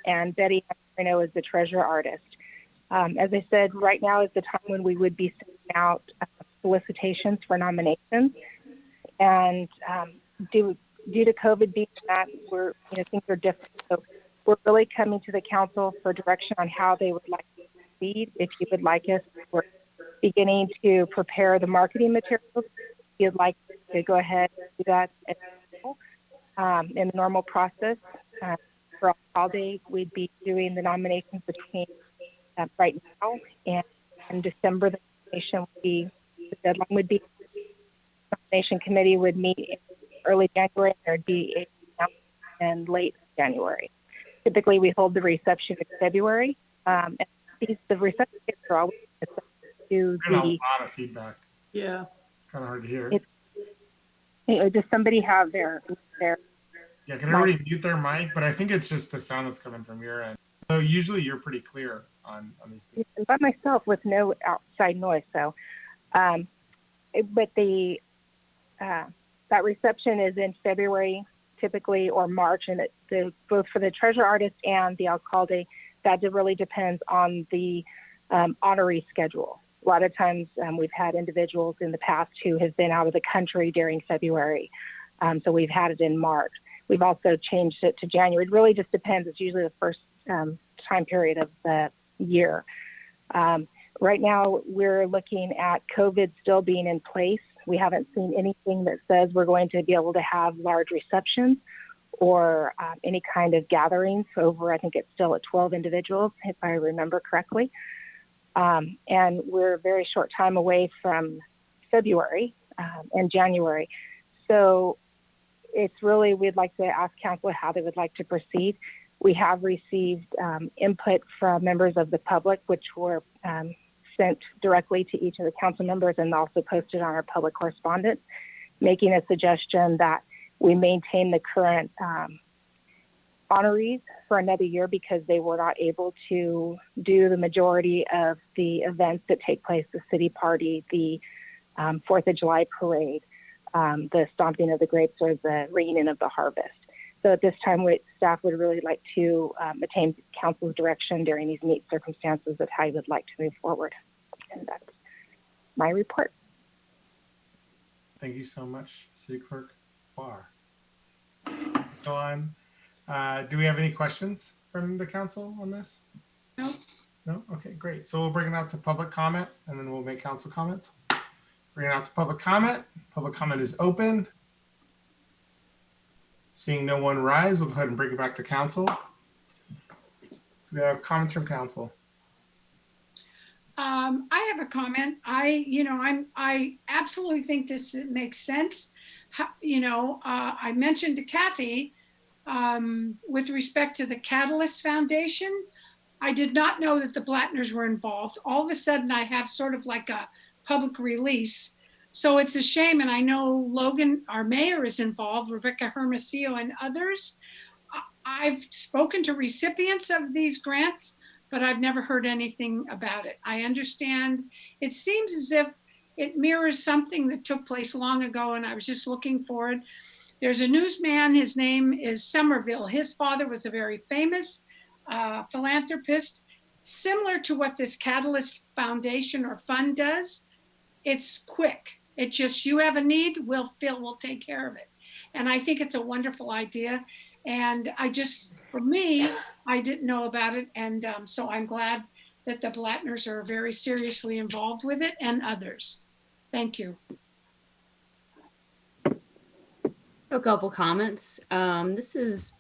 and Betty Reno is the treasure artist. As I said, right now is the time when we would be sending out solicitations for nominations. And due to COVID being that, things are different. So we're really coming to the council for direction on how they would like to proceed. If you would like us, we're beginning to prepare the marketing materials. If you'd like to go ahead and do that in the normal process. For all day, we'd be doing the nominations between right now and in December. The deadline would be, the nomination committee would meet in early January. There'd be in late January. Typically, we hold the reception in February. And the reception are always to a lot of feedback. Yeah. It's kind of hard to hear. Does somebody have their Yeah, can everybody mute their mic? But I think it's just the sound that's coming from your end. So usually you're pretty clear on these things. By myself with no outside noise. So, but that reception is in February typically, or March, and both for the treasure artist and the alcalde, that really depends on the honoree schedule. A lot of times we've had individuals in the past who have been out of the country during February. So we've had it in March. We've also changed it to January. It really just depends. It's usually the first time period of the year. Right now, we're looking at COVID still being in place. We haven't seen anything that says we're going to be able to have large receptions or any kind of gatherings over, I think it's still at 12 individuals, if I remember correctly. And we're a very short time away from February and January. So it's really, we'd like to ask council how they would like to proceed. We have received input from members of the public, which were sent directly to each of the council members and also posted on our public correspondence, making a suggestion that we maintain the current honorees for another year because they were not able to do the majority of the events that take place, the city party, the 4th of July parade, the stomping of the grapes, or the ringing of the harvest. So at this time, staff would really like to attain council's direction during these unique circumstances of how you would like to move forward. And that's my report. Thank you so much, City Clerk Barr. Go on. Do we have any questions from the council on this? No. No? Okay, great. So we'll bring it out to public comment and then we'll make council comments. Bring it out to public comment. Public comment is open. Seeing no one rise, we'll go ahead and bring it back to council. Do we have comments from council? I have a comment. I absolutely think this makes sense. I mentioned to Kathy with respect to the Catalyst Foundation. I did not know that the Blattners were involved. All of a sudden, I have sort of like a public release. So it's a shame. And I know Logan, our mayor, is involved, Rebecca Hermosillo and others. I've spoken to recipients of these grants, but I've never heard anything about it. I understand it seems as if it mirrors something that took place long ago, and I was just looking for it. There's a newsman, his name is Somerville. His father was a very famous philanthropist, similar to what this Catalyst Foundation or fund does. It's quick. It just, you have a need, we'll take care of it. And I think it's a wonderful idea. And for me, I didn't know about it. And so I'm glad that the Blattners are very seriously involved with it and others. Thank you. A couple comments. This is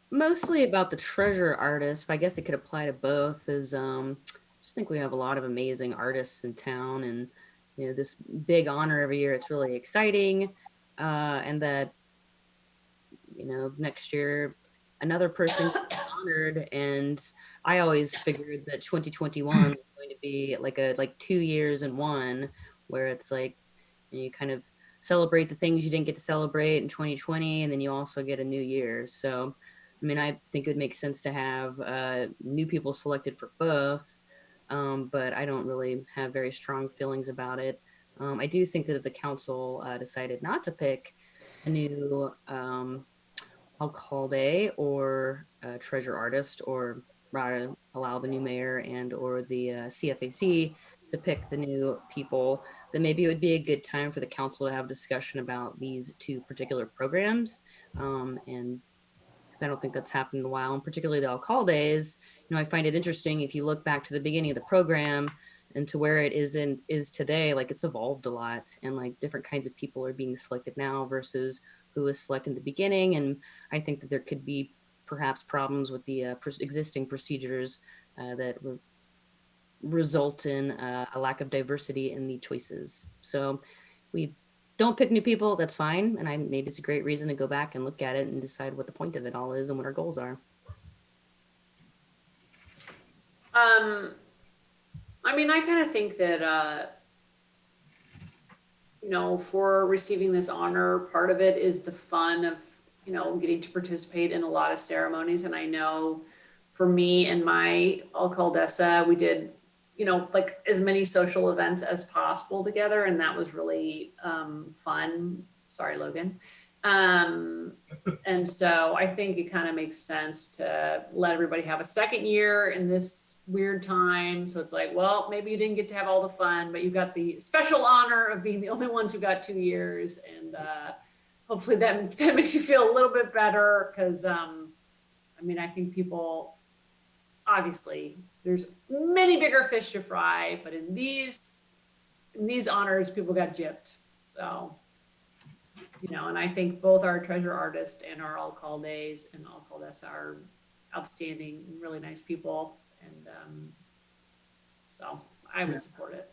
mostly about the treasure artist, but I guess it could apply to both. I just think we have a lot of amazing artists in town, and this big honor every year. It's really exciting, and that next year another person gets honored. And I always figured that 2021 was going to be like 2 years in one, where it's like you kind of celebrate the things you didn't get to celebrate in 2020, and then you also get a new year. So I mean, I think it would make sense to have new people selected for both, but I don't really have very strong feelings about it. I do think that if the council decided not to pick a new alcalde or treasure artist, or rather allow the new mayor and or the CFAC to pick the new people, then maybe it would be a good time for the council to have a discussion about these two particular programs. And because I don't think that's happened in a while, and particularly the alcaldes, I find it interesting if you look back to the beginning of the program and to where it is today, like it's evolved a lot, and like different kinds of people are being selected now versus who was selected in the beginning. And I think that there could be perhaps problems with the existing procedures that result in a lack of diversity in the choices. So we don't pick new people, that's fine. And maybe it's a great reason to go back and look at it and decide what the point of it all is and what our goals are. I mean, I kind of think that, for receiving this honor, part of it is the fun of, getting to participate in a lot of ceremonies. And I know for me and my alcaldesa, we did, like as many social events as possible together. And that was really fun. Sorry, Logan. And so I think it kind of makes sense to let everybody have a second year in this weird time. So it's like, well, maybe you didn't get to have all the fun, but you got the special honor of being the only ones who got 2 years. And hopefully that makes you feel a little bit better. Because I mean, I think people, obviously, there's many bigger fish to fry, but in these honors, people got gypped. So you know, and I think both our treasure artist and our alcaldes and alcaldesa are outstanding, really nice people. And so I would support it.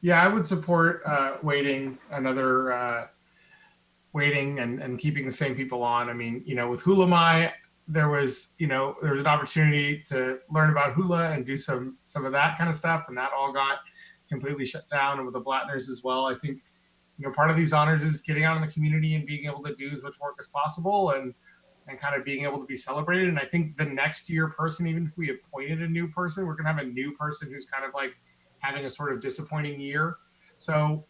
Yeah, I would support waiting and keeping the same people on. I mean, you know, with Hula Mai, there was an opportunity to learn about hula and do some of that kind of stuff, and that all got completely shut down. And with the Blattners as well, I think, you know, part of these honors is getting out in the community and being able to do as much work as possible and kind of being able to be celebrated. And I think the next year person, even if we appointed a new person, we're gonna have a new person who's kind of like having a sort of disappointing year. So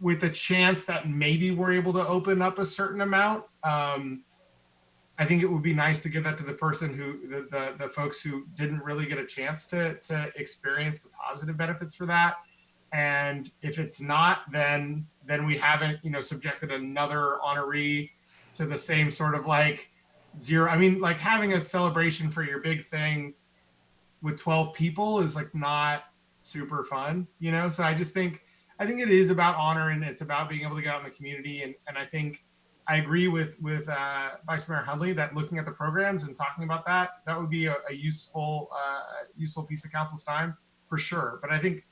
with the chance that maybe we're able to open up a certain amount, I think it would be nice to give that to the person who, the folks who didn't really get a chance to experience the positive benefits for that. And if it's not, then we haven't, you know, subjected another honoree to the same sort of like zero. I mean, like having a celebration for your big thing with 12 people is like not super fun, you know? So I think it is about honor, and it's about being able to get out in the community. And I think I agree with Vice Mayor Hundley that looking at the programs and talking about that would be a useful piece of council's time for sure. But I think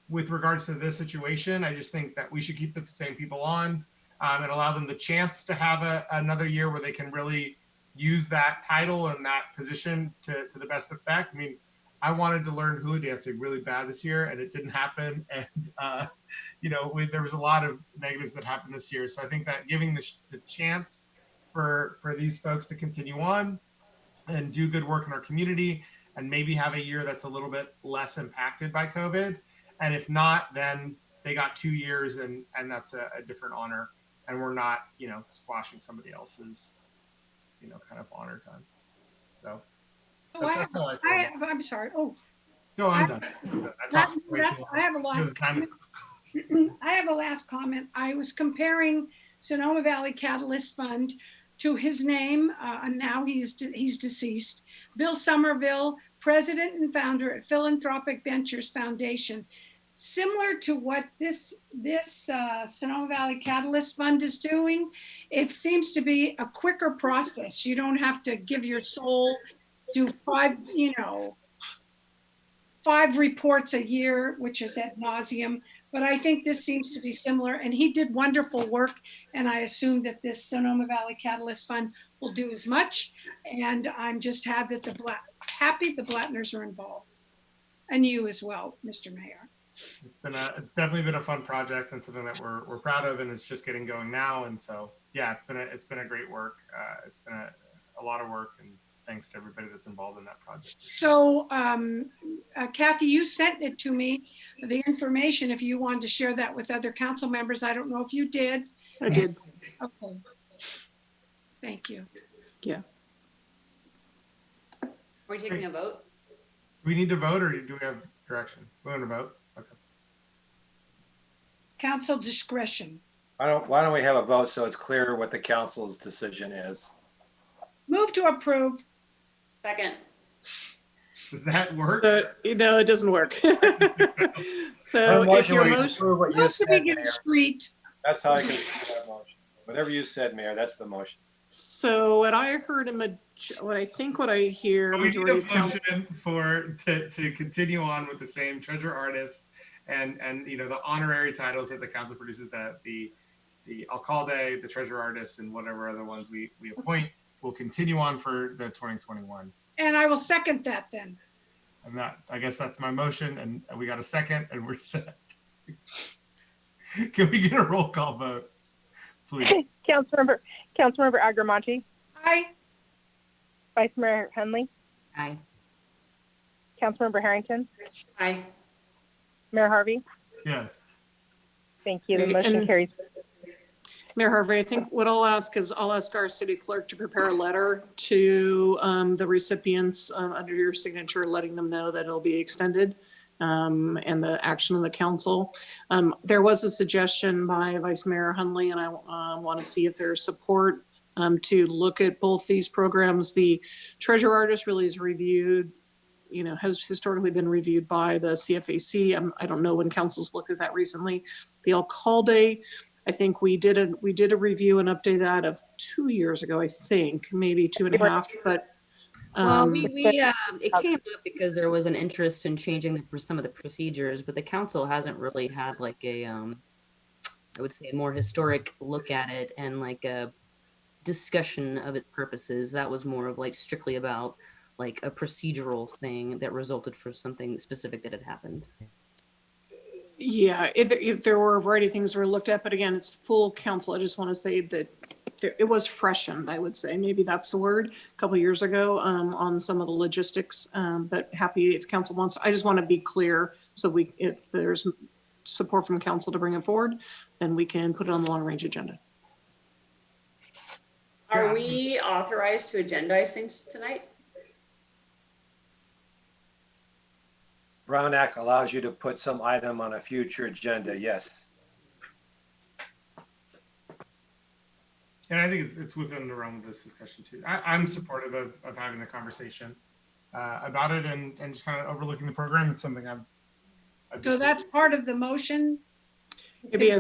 with regards to this situation, I just think that we should keep the same people on and allow them the chance to have another year where they can really use that title and that position to the best effect. I mean, I wanted to learn hula dancing really bad this year, and it didn't happen. And you know, there was a lot of negatives that happened this year. So I think that giving the chance for these folks to continue on and do good work in our community, and maybe have a year that's a little bit less impacted by COVID. And if not, then they got 2 years, and that's a different honor. And we're not, you know, squashing somebody else's, you know, kind of honor time. So. I'm sorry. Oh, go on. Done. I have a last comment. I have a last comment. I was comparing Sonoma Valley Catalyst Fund to his name, and now he's deceased. Bill Somerville, president and founder at Philanthropic Ventures Foundation. Similar to what this Sonoma Valley Catalyst Fund is doing, it seems to be a quicker process. You don't have to give your soul, do 5 reports a year, which is ad nauseum. But I think this seems to be similar, and he did wonderful work. And I assume that this Sonoma Valley Catalyst Fund will do as much. And I'm just happy that the Blattners are involved, and you as well, Mr. Mayor. It's definitely been a fun project and something that we're proud of, and it's just getting going now. And so, yeah, it's been a great work. It's been a lot of work, and thanks to everybody that's involved in that project. So, Kathy, you sent it to me, the information, if you wanted to share that with other council members. I don't know if you did. I did. Okay. Thank you. Yeah. Are we taking a vote? Do we need to vote, or do we have direction? We want to vote? Okay. Council discretion. Why don't we have a vote so it's clear what the council's decision is? Move to approve. Second. Does that work? No, it doesn't work. So if your motion, what you said, Mayor, street. that's how I can see that motion. Whatever you said, Mayor, that's the motion. so what I heard what I hear, We need a majority of council. motion to continue on with the same treasure artist and you know, the honorary titles that the council produces, that the alcalde, the treasure artist, and whatever other ones we appoint will continue on for the 2021. And I will second that then. I guess that's my motion, and we got a second, and we're set. Can we get a roll call vote, please? Councilmember Agramonte, Aye. Vice Mayor Henley, Aye. Councilmember Harrington, Aye. Mayor Harvey. Yes. Thank you. The Okay, motion and- carries. Mayor Harvey, I think what I'll ask is I'll ask our city clerk to prepare a letter to the recipients under your signature, letting them know that it'll be extended and the action of the council. There was a suggestion by Vice Mayor Hundley, and I want to see if there's support to look at both these programs. The treasure artist really is reviewed, you know, has historically been reviewed by the CFAC. I don't know when council's looked at that recently. The alcalde, I think we did a review and update that of 2 years ago, I think, maybe 2.5, but Well, um, it came up because there was an interest in changing some of the procedures, but the council hasn't really had like a, I would say, a more historic look at it and like a discussion of its purposes. That was more of like strictly about like a procedural thing that resulted for something specific that had happened. yeah, if there were a variety of things that were looked at, but again, it's full council. I just want to say that it was freshened, I would say, maybe that's the word, a couple of years ago on some of the logistics. But happy if council wants, I just want to be clear. So if there's support from council to bring it forward, then we can put it on the long range agenda. Are we authorized to agendize things tonight? Brown Act allows you to put some item on a future agenda, yes. And I think it's within the realm of this discussion too. I'm supportive of having the conversation about it and just kind of overlooking the program. It's something So that's part of the motion. Maybe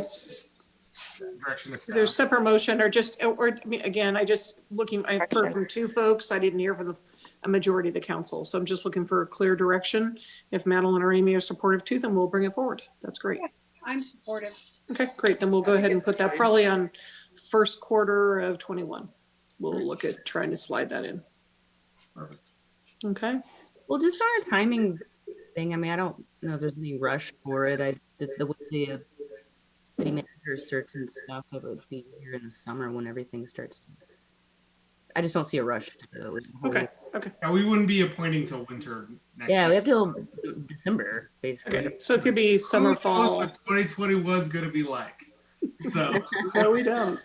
direction of staff. there's separate motion or I mean, again, I've heard from 2 folks. I didn't hear from a majority of the council. So I'm just looking for a clear direction. If Madeline or Amy are supportive too, then we'll bring it forward. That's great. Yeah, I'm supportive. Okay, great. Then we'll go ahead and put that probably on first quarter of 21. We'll look at trying to slide that in. Perfect. Okay. Well, just on a timing thing, I mean, I don't know if there's any rush for it. I did the city manager search and stuff. It would be here in the summer when everything starts to. I just don't see a rush to do it. Okay. Okay. Yeah, we wouldn't be appointing till winter next Yeah, year. we have till December, basically. Okay. So it could be summer, fall. What 2021 is going to be like. So. No, we don't.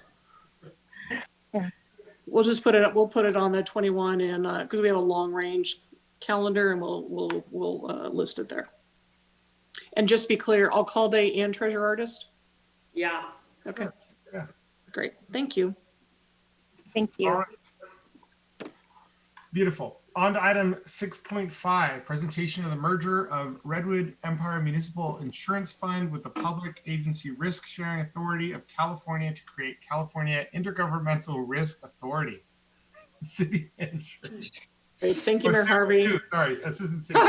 We'll just put it up. We'll put it on the 21 and because we have a long range calendar and we'll list it there. And just be clear, all call day and treasure artist. Yeah. Okay. Yeah. Great. Thank you. Thank you. All right. Beautiful. On to item 6.5, presentation of the merger of Redwood Empire Municipal Insurance Fund with the Public Agency Risk Sharing Authority of California to create California Intergovernmental Risk Authority. City insurance. Great. Thank you, Mayor Harvey. Sorry, Assistant City.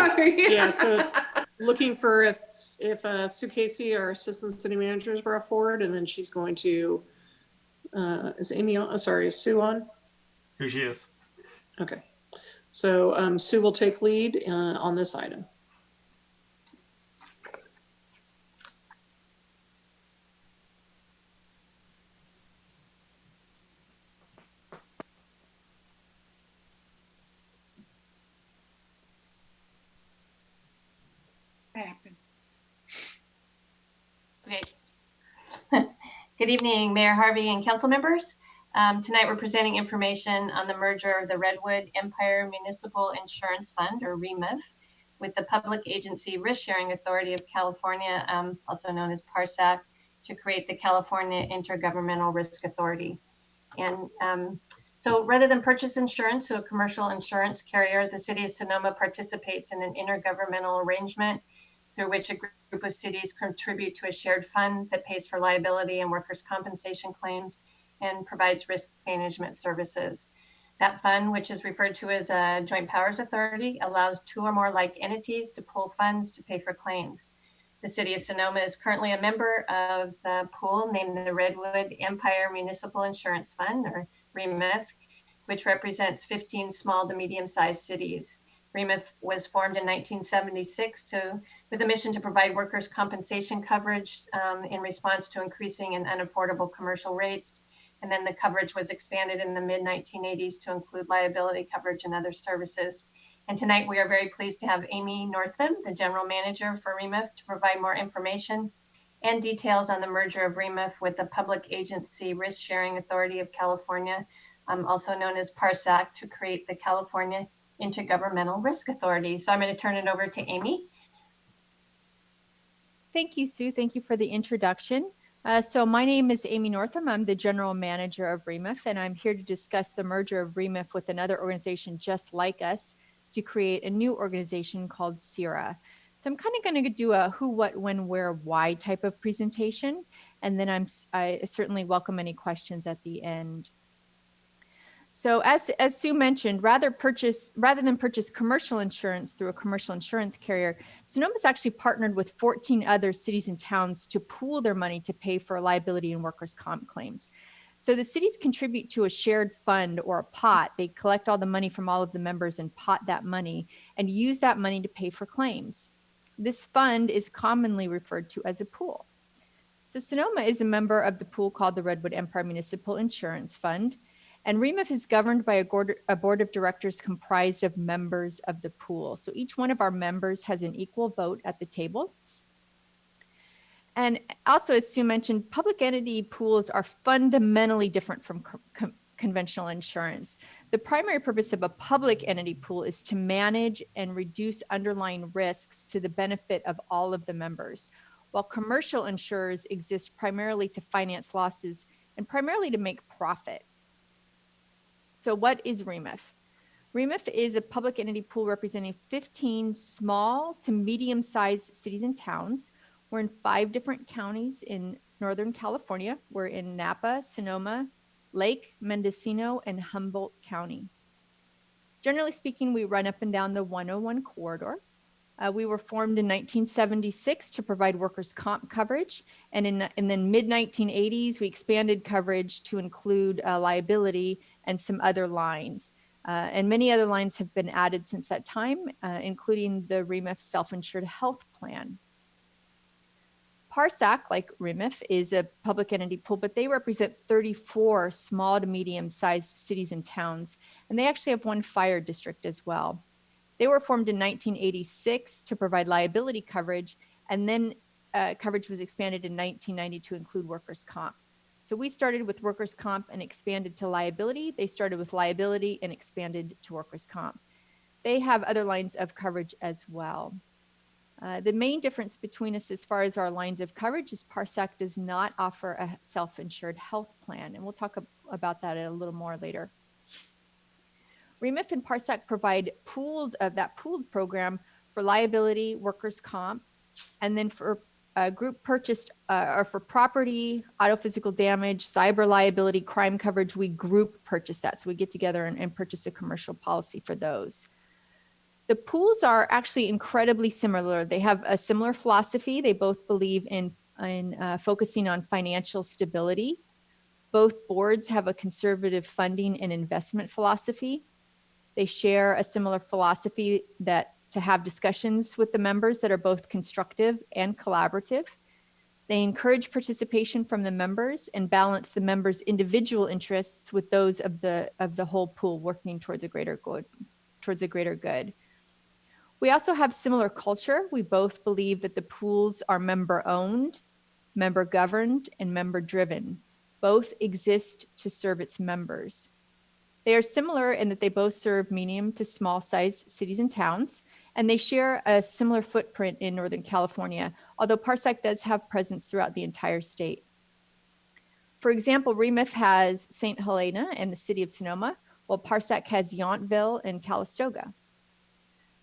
Yeah, so looking for if Sue Casey, our Assistant City Manager, is brought forward, and then she's going to, is Amy on? Sorry, is Sue on? Here she is. Okay. So Sue will take lead on this item. Happen. Okay. Good evening, Mayor Harvey and council members. Tonight we're presenting information on the merger of the Redwood Empire Municipal Insurance Fund, or REMIF, with the Public Agency Risk Sharing Authority of California, also known as PARSAC, to create the California Intergovernmental Risk Authority. And so rather than purchase insurance to a commercial insurance carrier, the city of Sonoma participates in an intergovernmental arrangement through which a group of cities contribute to a shared fund that pays for liability and workers' compensation claims and provides risk management services. That fund, which is referred to as a joint powers authority, allows 2 or more like entities to pool funds to pay for claims. The city of Sonoma is currently a member of the pool named the Redwood Empire Municipal Insurance Fund, or REMIF, which represents 15 small to medium-sized cities. REMIF was formed in 1976 with a mission to provide workers' compensation coverage in response to increasing and unaffordable commercial rates. And then the coverage was expanded in the mid-1980s to include liability coverage and other services. And tonight we are very pleased to have Amy Northam, the General Manager for REMIF, to provide more information and details on the merger of REMIF with the Public Agency Risk Sharing Authority of California, also known as PARSAC, to create the California Intergovernmental Risk Authority. So I'm going to turn it over to Amy. Thank you, Sue. Thank you for the introduction. So my name is Amy Northam. I'm the General Manager of REMIF, and I'm here to discuss the merger of REMIF with another organization just like us to create a new organization called CIRA. So I'm kind of going to do a who, what, when, where, why type of presentation. And then I certainly welcome any questions at the end. So as Sue mentioned, rather than purchase commercial insurance through a commercial insurance carrier, Sonoma's actually partnered with 14 other cities and towns to pool their money to pay for liability and workers' comp claims. So the cities contribute to a shared fund or a pot. They collect all the money from all of the members and pot that money and use that money to pay for claims. This fund is commonly referred to as a pool. So Sonoma is a member of the pool called the Redwood Empire Municipal Insurance Fund. And REMIF is governed by a board of directors comprised of members of the pool. So each one of our members has an equal vote at the table. And also, as Sue mentioned, public entity pools are fundamentally different from conventional insurance. The primary purpose of a public entity pool is to manage and reduce underlying risks to the benefit of all of the members, while commercial insurers exist primarily to finance losses and primarily to make profit. So what is REMIF? REMIF is a public entity pool representing 15 small to medium-sized cities and towns. We're in 5 different counties in Northern California. We're in Napa, Sonoma, Lake, Mendocino, and Humboldt County. Generally speaking, we run up and down the 101 corridor. We were formed in 1976 to provide workers' comp coverage. And in the mid-1980s, we expanded coverage to include liability and some other lines. And many other lines have been added since that time, including the REMIF self-insured health plan. PARSAC, like REMIF, is a public entity pool, but they represent 34 small to medium-sized cities and towns. And they actually have 1 fire district as well. They were formed in 1986 to provide liability coverage, and then coverage was expanded in 1990 to include workers' comp. So we started with workers' comp and expanded to liability. They started with liability and expanded to workers' comp. They have other lines of coverage as well. The main difference between us as far as our lines of coverage is PARSAC does not offer a self-insured health plan, and we'll talk about that a little more later. REMIF and PARSAC provide that pooled program for liability, workers' comp, and then for group purchased or for property, auto physical damage, cyber liability, crime coverage, we group purchase that. So we get together and purchase a commercial policy for those. The pools are actually incredibly similar. They have a similar philosophy. They both believe in focusing on financial stability. Both boards have a conservative funding and investment philosophy. They share a similar philosophy to have discussions with the members that are both constructive and collaborative. They encourage participation from the members and balance the members' individual interests with those of the whole pool working towards a greater good. We also have similar culture. We both believe that the pools are member-owned, member-governed, and member-driven. Both exist to serve its members. They are similar in that they both serve medium to small-sized cities and towns, and they share a similar footprint in Northern California, although PARSAC does have presence throughout the entire state. For example, REMIF has St. Helena and the city of Sonoma, while PARSAC has Yountville and Calistoga.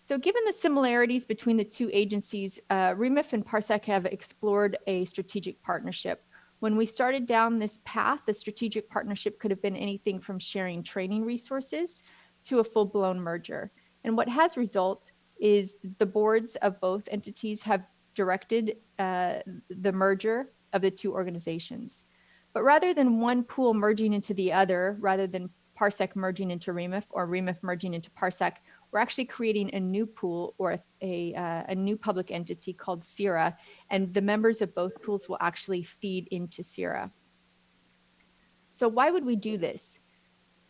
So given the similarities between the 2 agencies, REMIF and PARSAC have explored a strategic partnership. When we started down this path, the strategic partnership could have been anything from sharing training resources to a full-blown merger. And what has resulted is the boards of both entities have directed the merger of the 2 organizations. But rather than one pool merging into the other, rather than PARSAC merging into REMIF or REMIF merging into PARSAC, we're actually creating a new pool or a new public entity called CIRA, and the members of both pools will actually feed into CIRA. So why would we do this?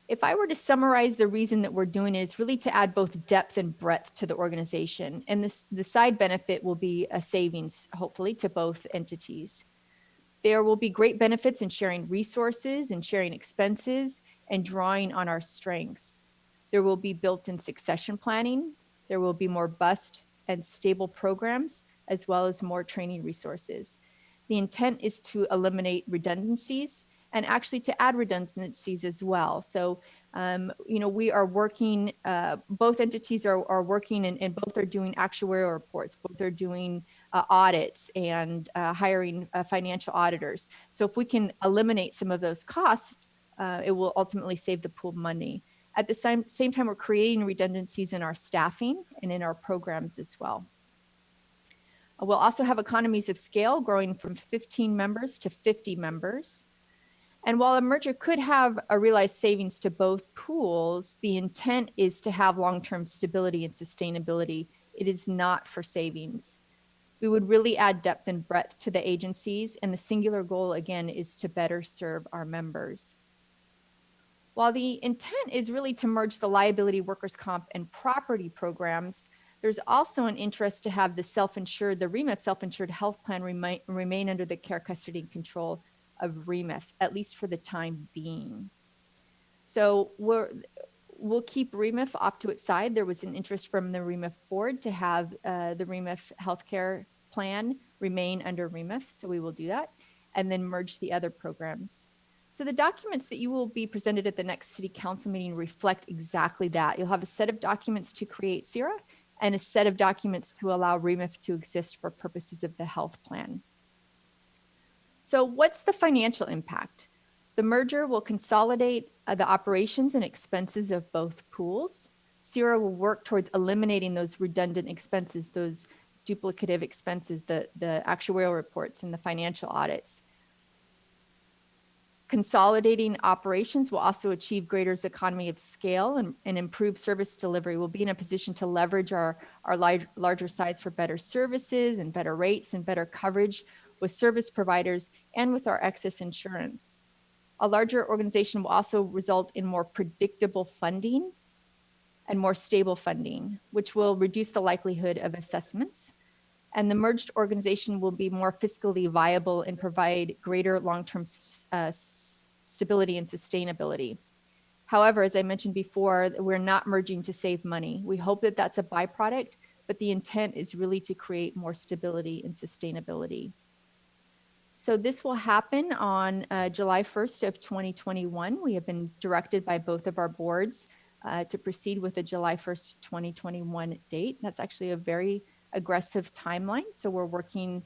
If I were to summarize the reason that we're doing it, it's really to add both depth and breadth to the organization. And the side benefit will be a savings, hopefully, to both entities. There will be great benefits in sharing resources and sharing expenses and drawing on our strengths. There will be built-in succession planning. There will be more robust and stable programs, as well as more training resources. The intent is to eliminate redundancies and actually to add redundancies as well. So, we are working, both entities are working and both are doing actuarial reports, both are doing audits and hiring financial auditors. So if we can eliminate some of those costs, it will ultimately save the pool money. At the same time, we're creating redundancies in our staffing and in our programs as well. We'll also have economies of scale growing from 15 members to 50 members. And while a merger could have a realized savings to both pools, the intent is to have long-term stability and sustainability. It is not for savings. We would really add depth and breadth to the agencies, and the singular goal, again, is to better serve our members. While the intent is really to merge the liability, workers' comp, and property programs, there's also an interest to have the self-insured, the REMIF self-insured health plan remain under the care, custody, and control of REMIF, at least for the time being. So we'll keep REMIF off to its side. There was an interest from the REMIF board to have the REMIF healthcare plan remain under REMIF, so we will do that, and then merge the other programs. So the documents that you will be presented at the next city council meeting reflect exactly that. You'll have a set of documents to create CIRA and a set of documents to allow REMIF to exist for purposes of the health plan. So what's the financial impact? The merger will consolidate the operations and expenses of both pools. CIRA will work towards eliminating those redundant expenses, those duplicative expenses, the actuarial reports and the financial audits. Consolidating operations will also achieve greater economy of scale and improve service delivery. We'll be in a position to leverage our larger size for better services and better rates and better coverage with service providers and with our excess insurance. A larger organization will also result in more predictable funding and more stable funding, which will reduce the likelihood of assessments. And the merged organization will be more fiscally viable and provide greater long-term stability and sustainability. However, as I mentioned before, we're not merging to save money. We hope that that's a byproduct, but the intent is really to create more stability and sustainability. So this will happen on July 1st of 2021. We have been directed by both of our boards to proceed with the July 1st, 2021 date. That's actually a very aggressive timeline. So we're working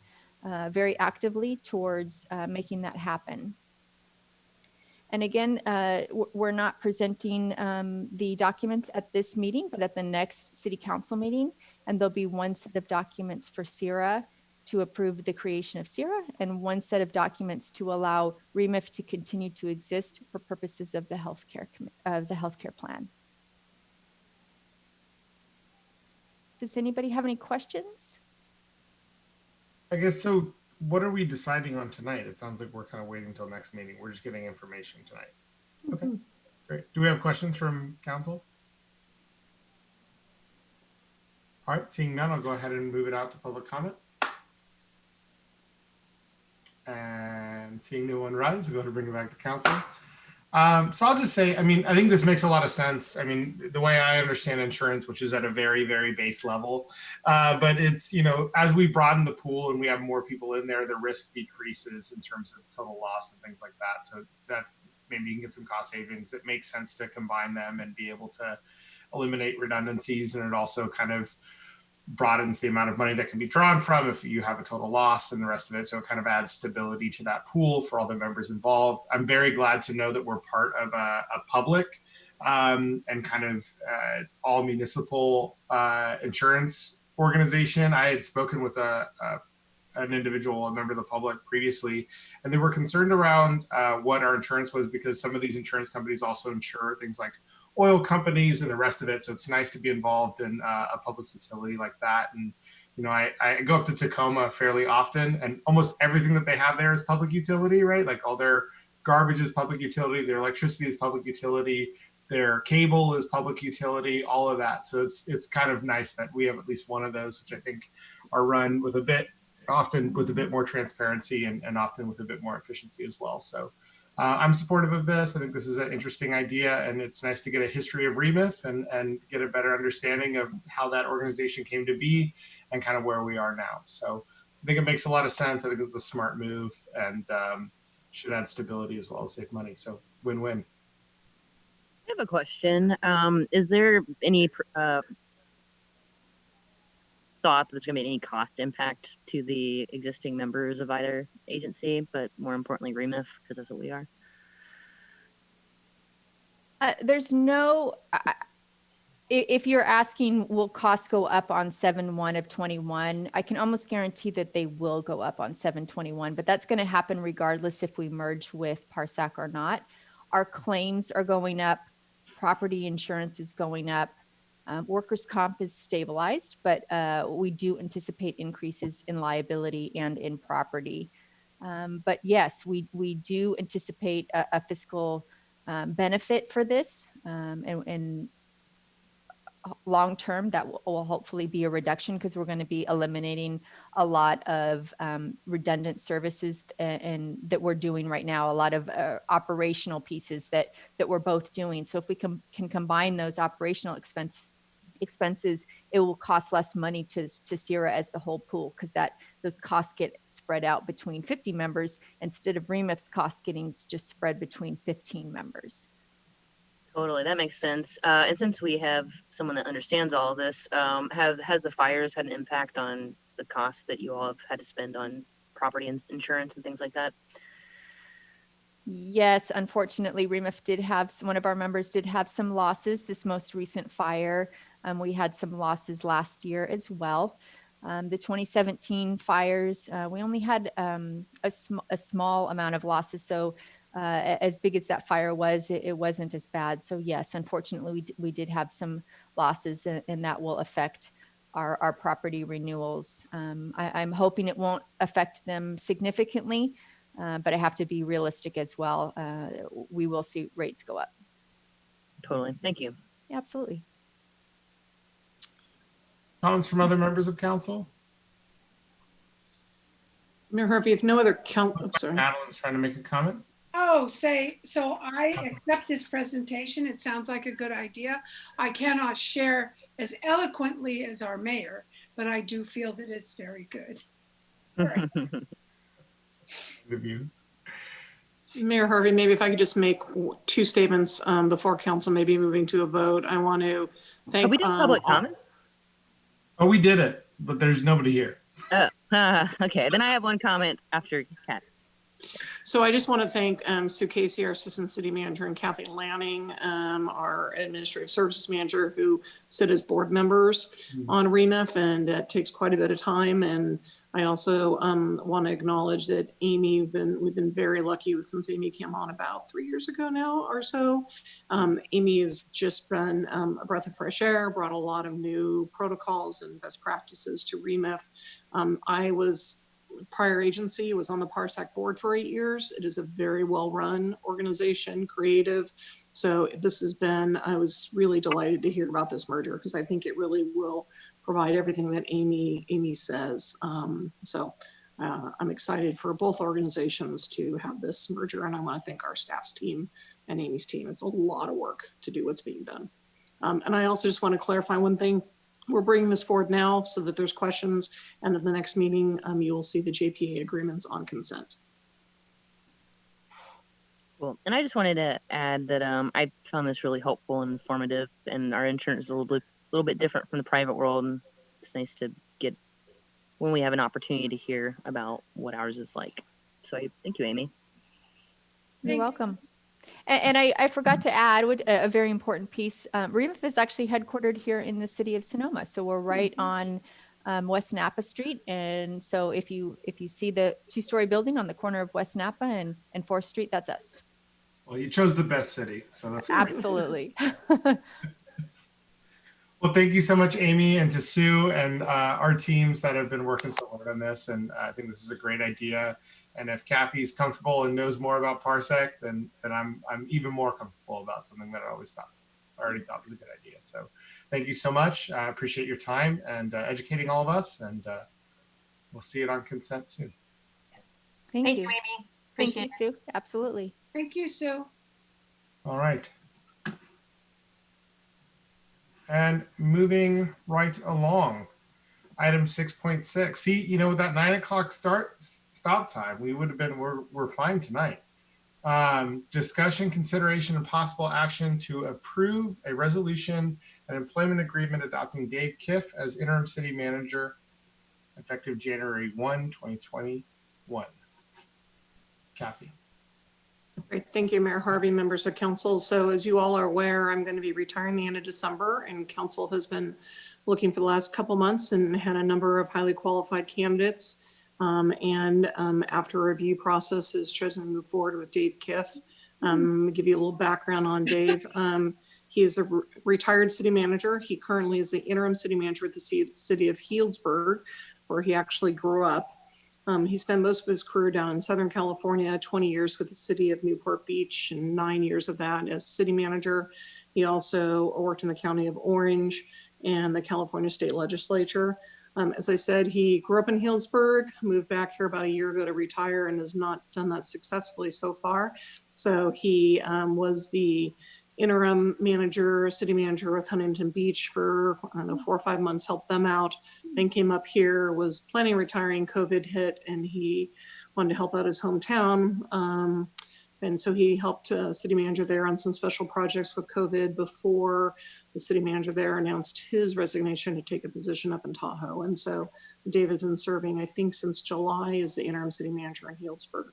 very actively towards making that happen. And again, we're not presenting the documents at this meeting, but at the next city council meeting. And there'll be one set of documents for CIRA to approve the creation of CIRA and one set of documents to allow REMIF to continue to exist for purposes of the healthcare plan. Does anybody have any questions? I guess so. What are we deciding on tonight? It sounds like we're kind of waiting until next meeting. We're just getting information tonight. Okay, great. Do we have questions from council? All right, seeing none, I'll go ahead and move it out to public comment. And seeing no one rise, I'll go ahead and bring it back to council. So I'll just say, I mean, I think this makes a lot of sense. I mean, the way I understand insurance, which is at a very, very base level, but it's, you know, as we broaden the pool and we have more people in there, the risk decreases in terms of total loss and things like that. So that maybe you can get some cost savings. It makes sense to combine them and be able to eliminate redundancies. And it also kind of broadens the amount of money that can be drawn from if you have a total loss and the rest of it. So it kind of adds stability to that pool for all the members involved. I'm very glad to know that we're part of a public and kind of all municipal insurance organization. I had spoken with an individual, a member of the public previously, and they were concerned around what our insurance was because some of these insurance companies also insure things like oil companies and the rest of it. So it's nice to be involved in a public utility like that. And, you know, I go up to Tacoma fairly often and almost everything that they have there is public utility, right? Like all their garbage is public utility, their electricity is public utility, their cable is public utility, all of that. So it's kind of nice that we have at least one of those, which I think are run with often with a bit more transparency and often with a bit more efficiency as well. So I'm supportive of this. I think this is an interesting idea, and it's nice to get a history of REMIF and get a better understanding of how that organization came to be and kind of where we are now. So I think it makes a lot of sense. I think it's a smart move and should add stability as well as save money. So win-win. I have a question. Is there any thought that there's going to be any cost impact to the existing members of either agency, but more importantly, REMIF, because that's what we are. There's no, if you're asking, will costs go up on 7/1 of 21? I can almost guarantee that they will go up on 7/21, but that's going to happen regardless if we merge with Parsac or not. Our claims are going up, property insurance is going up, workers' comp is stabilized, but we do anticipate increases in liability and in property. But yes, we do anticipate a fiscal benefit for this, and long term that will hopefully be a reduction, because we're going to be eliminating a lot of redundant services and that we're doing right now, a lot of operational pieces that we're both doing. So if we can combine those operational expenses, it will cost less money to CIRA as the whole pool, because those costs get spread out between 50 members instead of REMIF's costs getting just spread between 15 members. Totally, that makes sense. And since we have someone that understands all of this, has the fires had an impact on the costs that you all have had to spend on property insurance and things like that? Yes, unfortunately, REMIF did have, one of our members did have some losses this most recent fire. We had some losses last year as well. The 2017 fires, we only had a small amount of losses. So as big as that fire was, it wasn't as bad. So yes, unfortunately, we did have some losses, and that will affect our property renewals. I'm hoping it won't affect them significantly, but I have to be realistic as well. We will see rates go up. Totally. Thank you. Yeah, absolutely. Comments from other members of council? Mayor Harvey, if no other sorry. Madeline's trying to make a comment. Oh, so I accept this presentation. It sounds like a good idea. I cannot share as eloquently as our mayor, but I do feel that it's very good. With you. Mayor Harvey, maybe if I could just make two statements before council maybe moving to a vote. I want to thank. Have we done public comment? Oh, we did it, but there's nobody here. Oh, okay. Then I have one comment after Kat. So I just want to thank Sue Casey, our assistant city manager, and Kathy Lanning, our administrative services manager, who sit as board members on REMIF, and it takes quite a bit of time. And I also want to acknowledge that Amy, we've been very lucky since Amy came on about 3 years ago now or so. Amy has just been a breath of fresh air, brought a lot of new protocols and best practices to REMIF. Prior agency was on the Parsac board for 8 years. It is a very well-run organization, creative. So this has been, I was really delighted to hear about this merger, because I think it really will provide everything that Amy says. I'm excited for both organizations to have this merger, and I want to thank our staff's team and Amy's team. It's a lot of work to do what's being done. And I also just want to clarify one thing. We're bringing this forward now so that there's questions, and at the next meeting, you will see the JPA agreements on consent. Cool. And I just wanted to add that I found this really helpful and informative, and our insurance is a little bit different from the private world, and it's nice to get when we have an opportunity to hear about what ours is like. So thank you, Amy. You're welcome. And I forgot to add a very important piece. REMIF is actually headquartered here in the city of Sonoma. So we're right on West Napa Street. And so if you see the 2-story building on the corner of West Napa and 4th Street, that's us. Well, you chose the best city. So that's absolutely. Well, thank you so much, Amy, and to Sue and our teams that have been working so hard on this. And I think this is a great idea. And if Kathy's comfortable and knows more about Parsec, then I'm even more comfortable about something that I already thought was a good idea. So thank you so much. I appreciate your time and educating all of us. And we'll see it on consent soon. Thank you, Amy. Thank you, Sue. Absolutely. Thank you, Sue. All right. And moving right along, item 6.6. See, with that 9 o'clock stop time, we would have been, we're fine tonight. Discussion, consideration, and possible action to approve a resolution and employment agreement adopting Dave Kiff as interim city manager effective January 1, 2021. Kathy. Great. Thank you, Mayor Harvey, members of council. So as you all are aware, I'm going to be retiring the end of December, and council has been looking for the last couple months and had a number of highly qualified candidates. After a review process has chosen to move forward with Dave Kiff. Give you a little background on Dave. He is a retired city manager. He currently is the interim city manager with the city of Healdsburg, where he actually grew up. He spent most of his career down in Southern California, 20 years with the city of Newport Beach and 9 years of that as city manager. He also worked in the county of Orange and the California state legislature. As I said, he grew up in Healdsburg, moved back here about a year ago to retire, and has not done that successfully so far. So he was the interim manager, city manager with Huntington Beach for, I don't know, 4 or 5 months, helped them out. Then came up here, was planning on retiring, COVID hit, and he wanted to help out his hometown. And so he helped city manager there on some special projects with COVID before the city manager there announced his resignation to take a position up in Tahoe. And so David's been serving, I think, since July as the interim city manager in Healdsburg.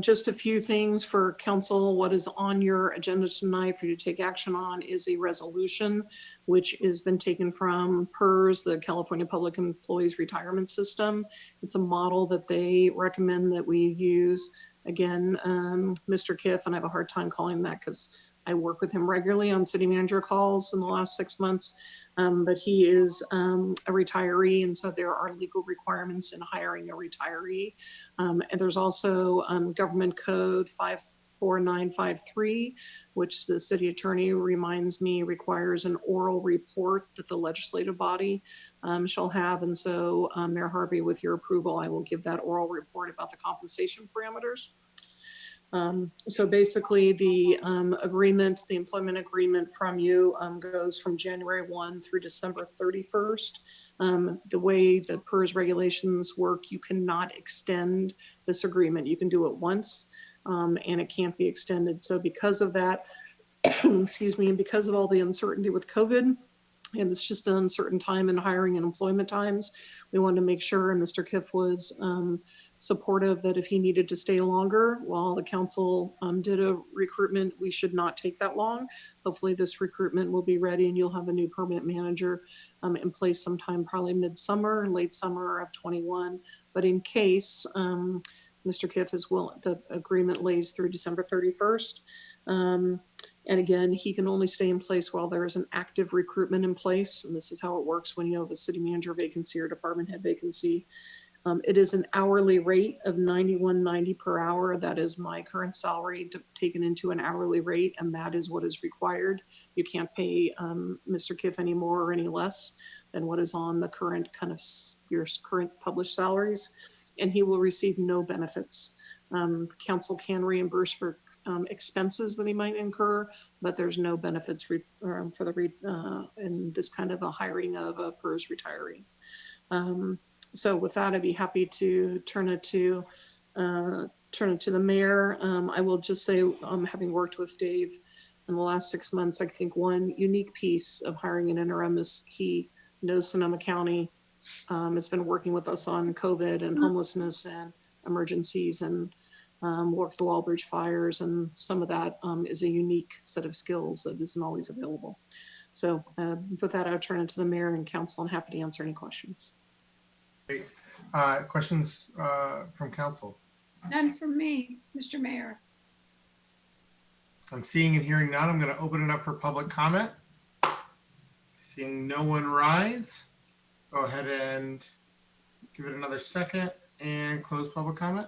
Just a few things for council. What is on your agenda tonight for you to take action on is a resolution, which has been taken from PERS, the California Public Employees Retirement System. It's a model that they recommend that we use. Again, Mr. Kiff, and I have a hard time calling that because I work with him regularly on city manager calls in the last 6 months, but he is a retiree, and so there are legal requirements in hiring a retiree. And there's also Government Code 54953, which the city attorney reminds me requires an oral report that the legislative body shall have. And so, Mayor Harvey, with your approval, I will give that oral report about the compensation parameters. So basically the agreement, the employment agreement from you goes from January 1 through December 31st. The way the PERS regulations work, you cannot extend this agreement. You can do it once and it can't be extended. So because of that, excuse me, and because of all the uncertainty with COVID, and it's just an uncertain time in hiring and employment times, we wanted to make sure, and Mr. Kiff was supportive, that if he needed to stay longer while the council did a recruitment, we should not take that long. Hopefully this recruitment will be ready and you'll have a new permanent manager in place sometime probably midsummer, late summer of 21. But in case Mr. Kiff is willing, the agreement lays through December 31st. And again, he can only stay in place while there is an active recruitment in place. And this is how it works when you have a city manager vacancy or department head vacancy. It is an hourly rate of $91.90 per hour. That is my current salary taken into an hourly rate, and that is what is required. You can't pay Mr. Kiff any more or any less than what is on the current your current published salaries, and he will receive no benefits. The council can reimburse for expenses that he might incur, but there's no benefits in this kind of a hiring of a PERS retiree. So with that, I'd be happy to turn it to the mayor. I will just say, having worked with Dave in the last 6 months, I think one unique piece of hiring an interim is he knows Sonoma County, has been working with us on COVID and homelessness and emergencies, and worked the Walbridge fires, and some of that is a unique set of skills that isn't always available. So with that, I'll turn it to the mayor and council. I'm happy to answer any questions. Great. Questions from council? None from me, Mr. Mayor. I'm seeing and hearing none. I'm going to open it up for public comment. Seeing no one rise, go ahead and give it another second and close public comment.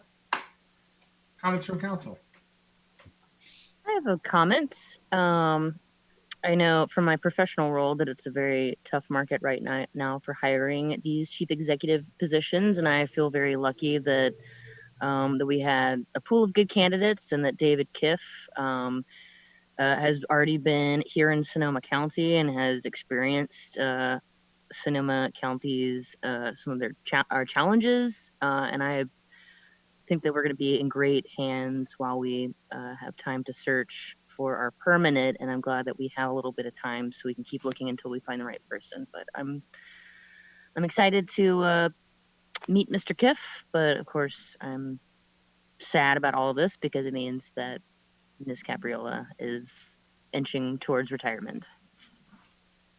Comments from council? I have a comment. I know from my professional role that it's a very tough market right now for hiring these chief executive positions, and I feel very lucky that that we had a pool of good candidates, and that David Kiff has already been here in Sonoma County and has experienced Sonoma County's some of their challenges, and I think that we're going to be in great hands while we have time to search for our permanent. And I'm glad that we have a little bit of time so we can keep looking until we find the right person. But I'm excited to meet Mr. Kiff, but of course I'm sad about all of this because it means that Ms. Capriola is inching towards retirement.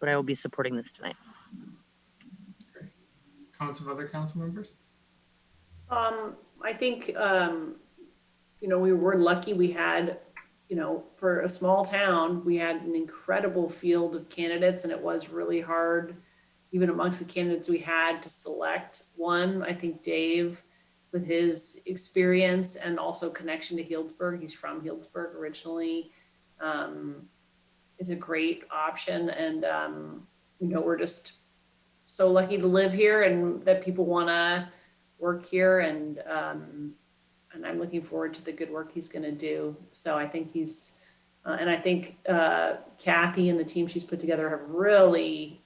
But I will be supporting this tonight. Great. Comments of other council members? I think, we were lucky we had, for a small town, we had an incredible field of candidates, and it was really hard, even amongst the candidates we had, to select one. I think Dave, with his experience and also connection to Healdsburg, he's from Healdsburg originally, is a great option. And, we're just so lucky to live here and that people want to work here. And I'm looking forward to the good work he's going to do. So I think he's, and I think Kathy and the team she's put together have really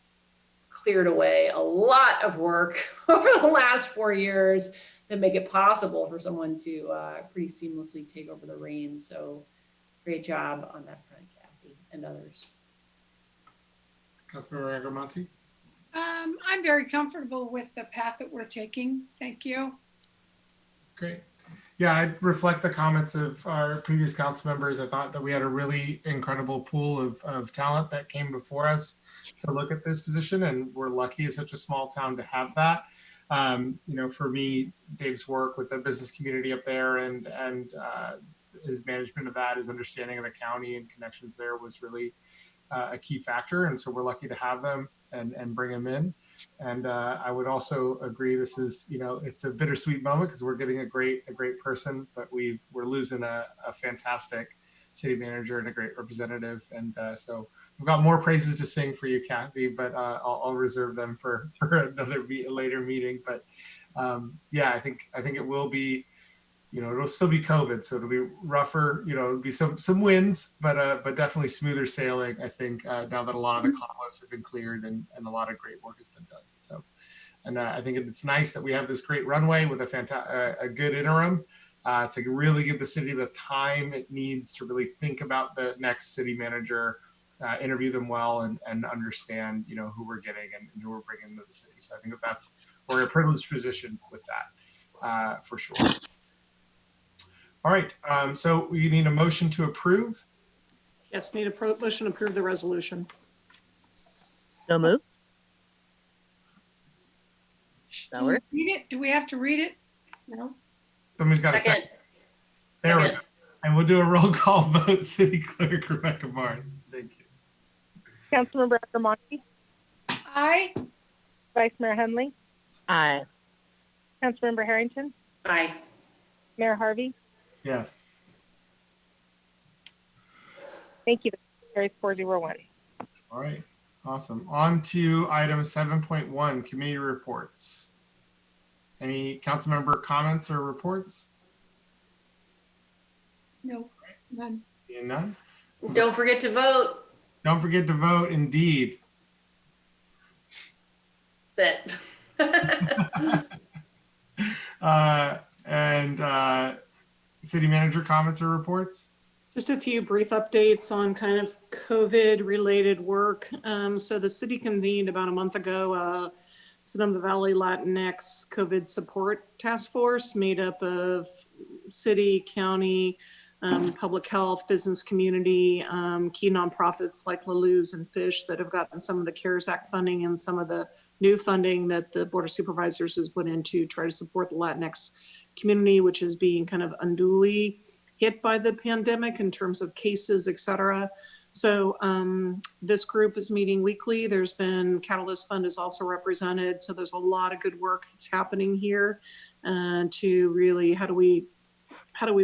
cleared away a lot of work over the last 4 years that make it possible for someone to pretty seamlessly take over the reins. So great job on that front, Kathy and others. Councilmember Agramonte? I'm very comfortable with the path that we're taking. Thank you. Great. Yeah, I'd reflect the comments of our previous council members. I thought that we had a really incredible pool of talent that came before us to look at this position, and we're lucky as such a small town to have that. For me, Dave's work with the business community up there and his management of that, his understanding of the county and connections there was really a key factor. And so we're lucky to have them and bring them in. And I would also agree, this is, it's a bittersweet moment because we're getting a great person, but we're losing a fantastic city manager and a great representative. And so I've got more praises to sing for you, Kathy, but I'll reserve them for another later meeting. But I think it will be, it'll still be COVID, so it'll be rougher, it'll be some wins, but definitely smoother sailing, I think, now that a lot of the cobwebs have been cleared and a lot of great work has been done. So, and I think it's nice that we have this great runway with a good interim to really give the city the time it needs to really think about the next city manager, interview them well, and understand, who we're getting and who we're bringing into the city. So I think we're in a privileged position with that, for sure. All right, so we need a motion to approve. Yes, need a motion to approve the resolution. So move. Do we read it? Do we have to read it? No. Somebody's got a second. There we go. And we'll do a roll call vote. City Clerk Rebecca Martin. Thank you. Councilmember Agramonte. Aye. Vice Mayor Henley. Aye. Councilmember Harrington. Aye. Mayor Harvey. Yes. Thank you. Carries 401. All right. Awesome. On to item 7.1, committee reports. Any council member comments or reports? No, none. Seeing none. Don't forget to vote. Don't forget to vote, indeed. That's it. City manager comments or reports? Just a few brief updates on kind of COVID related work. So the city convened about a month ago, Sonoma Valley Latinx COVID support task force made up of city, county, public health, business community, key nonprofits like LaLuz and Fish that have gotten some of the CARES Act funding and some of the new funding that the Board of Supervisors has put in to try to support the Latinx community, which is being kind of unduly hit by the pandemic in terms of cases, et cetera. So this group is meeting weekly. There's been Catalyst Fund is also represented. So there's a lot of good work that's happening here to really, how do we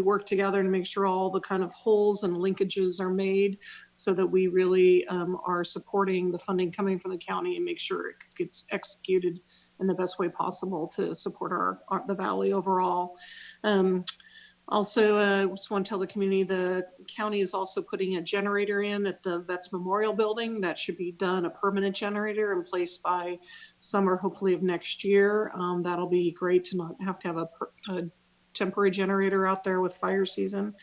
work together to make sure all the kind of holes and linkages are made so that we really are supporting the funding coming from the county and make sure it gets executed in the best way possible to support the Valley overall. Also, just want to tell the community, the county is also putting a generator in at the Vets Memorial Building. That should be done, a permanent generator in place by summer, hopefully of next year. That'll be great to not have to have a temporary generator out there with fire season.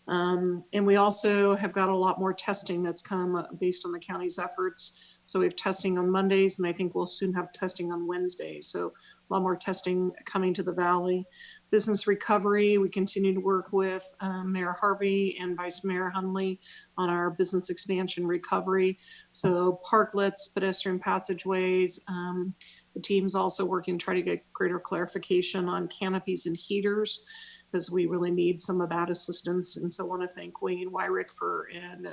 And we also have got a lot more testing that's come based on the county's efforts. So we have testing on Mondays, and I think we'll soon have testing on Wednesdays. So a lot more testing coming to the Valley. Business recovery, we continue to work with Mayor Harvey and Vice Mayor Hunley on our business expansion recovery. So parklets, pedestrian passageways. The team's also working to try to get greater clarification on canopies and heaters, because we really need some of that assistance. And so I want to thank Wayne Wyrick and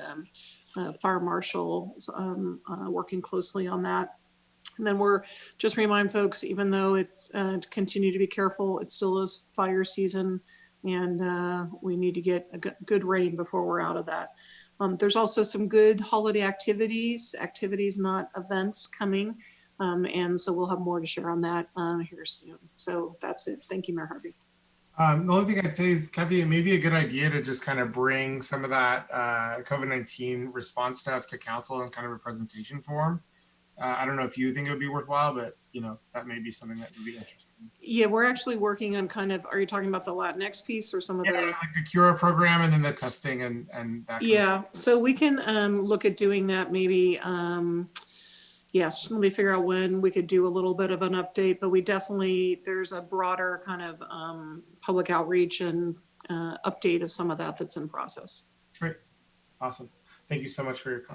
Fire Marshal working closely on that. And then we're just remind folks, even though it's continue to be careful, it still is fire season, and we need to get a good rain before we're out of that. There's also some good holiday activities, not events coming. And so we'll have more to share on that here soon. So that's it. Thank you, Mayor Harvey. The only thing I'd say is, Kathy, it may be a good idea to just kind of bring some of that COVID-19 response stuff to council in kind of a presentation form. I don't know if you think it would be worthwhile, but that may be something that would be interesting. Yeah, we're actually working on kind of, are you talking about the Latinx piece or some of the? Like the Cura program and then the testing and that. Yeah, so we can look at doing that maybe. Yes, let me figure out when we could do a little bit of an update, but there's a broader kind of public outreach and update of some of that's in process. Great, awesome. Thank you so much for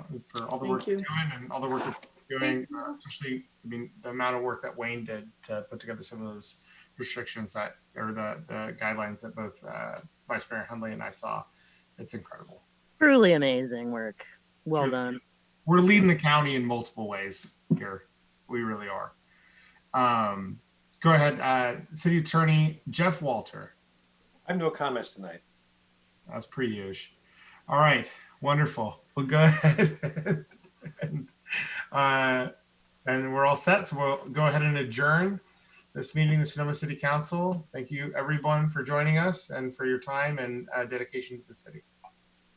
all the work you're doing and all the work you're doing, especially, the amount of work that Wayne did to put together some of those restrictions or the guidelines that both Vice Mayor Hunley and I saw. It's incredible. Truly amazing work. Well done. We're leading the county in multiple ways here. We really are. Go ahead, City Attorney Jeff Walter. I have no comments tonight. That's pretty huge. All right, wonderful. We'll go ahead and we're all set. So we'll go ahead and adjourn this meeting of the Sonoma City Council. Thank you, everyone, for joining us and for your time and dedication to the city.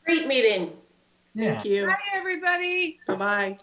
Great meeting. Yeah. Thank you. Bye, everybody. Bye-bye.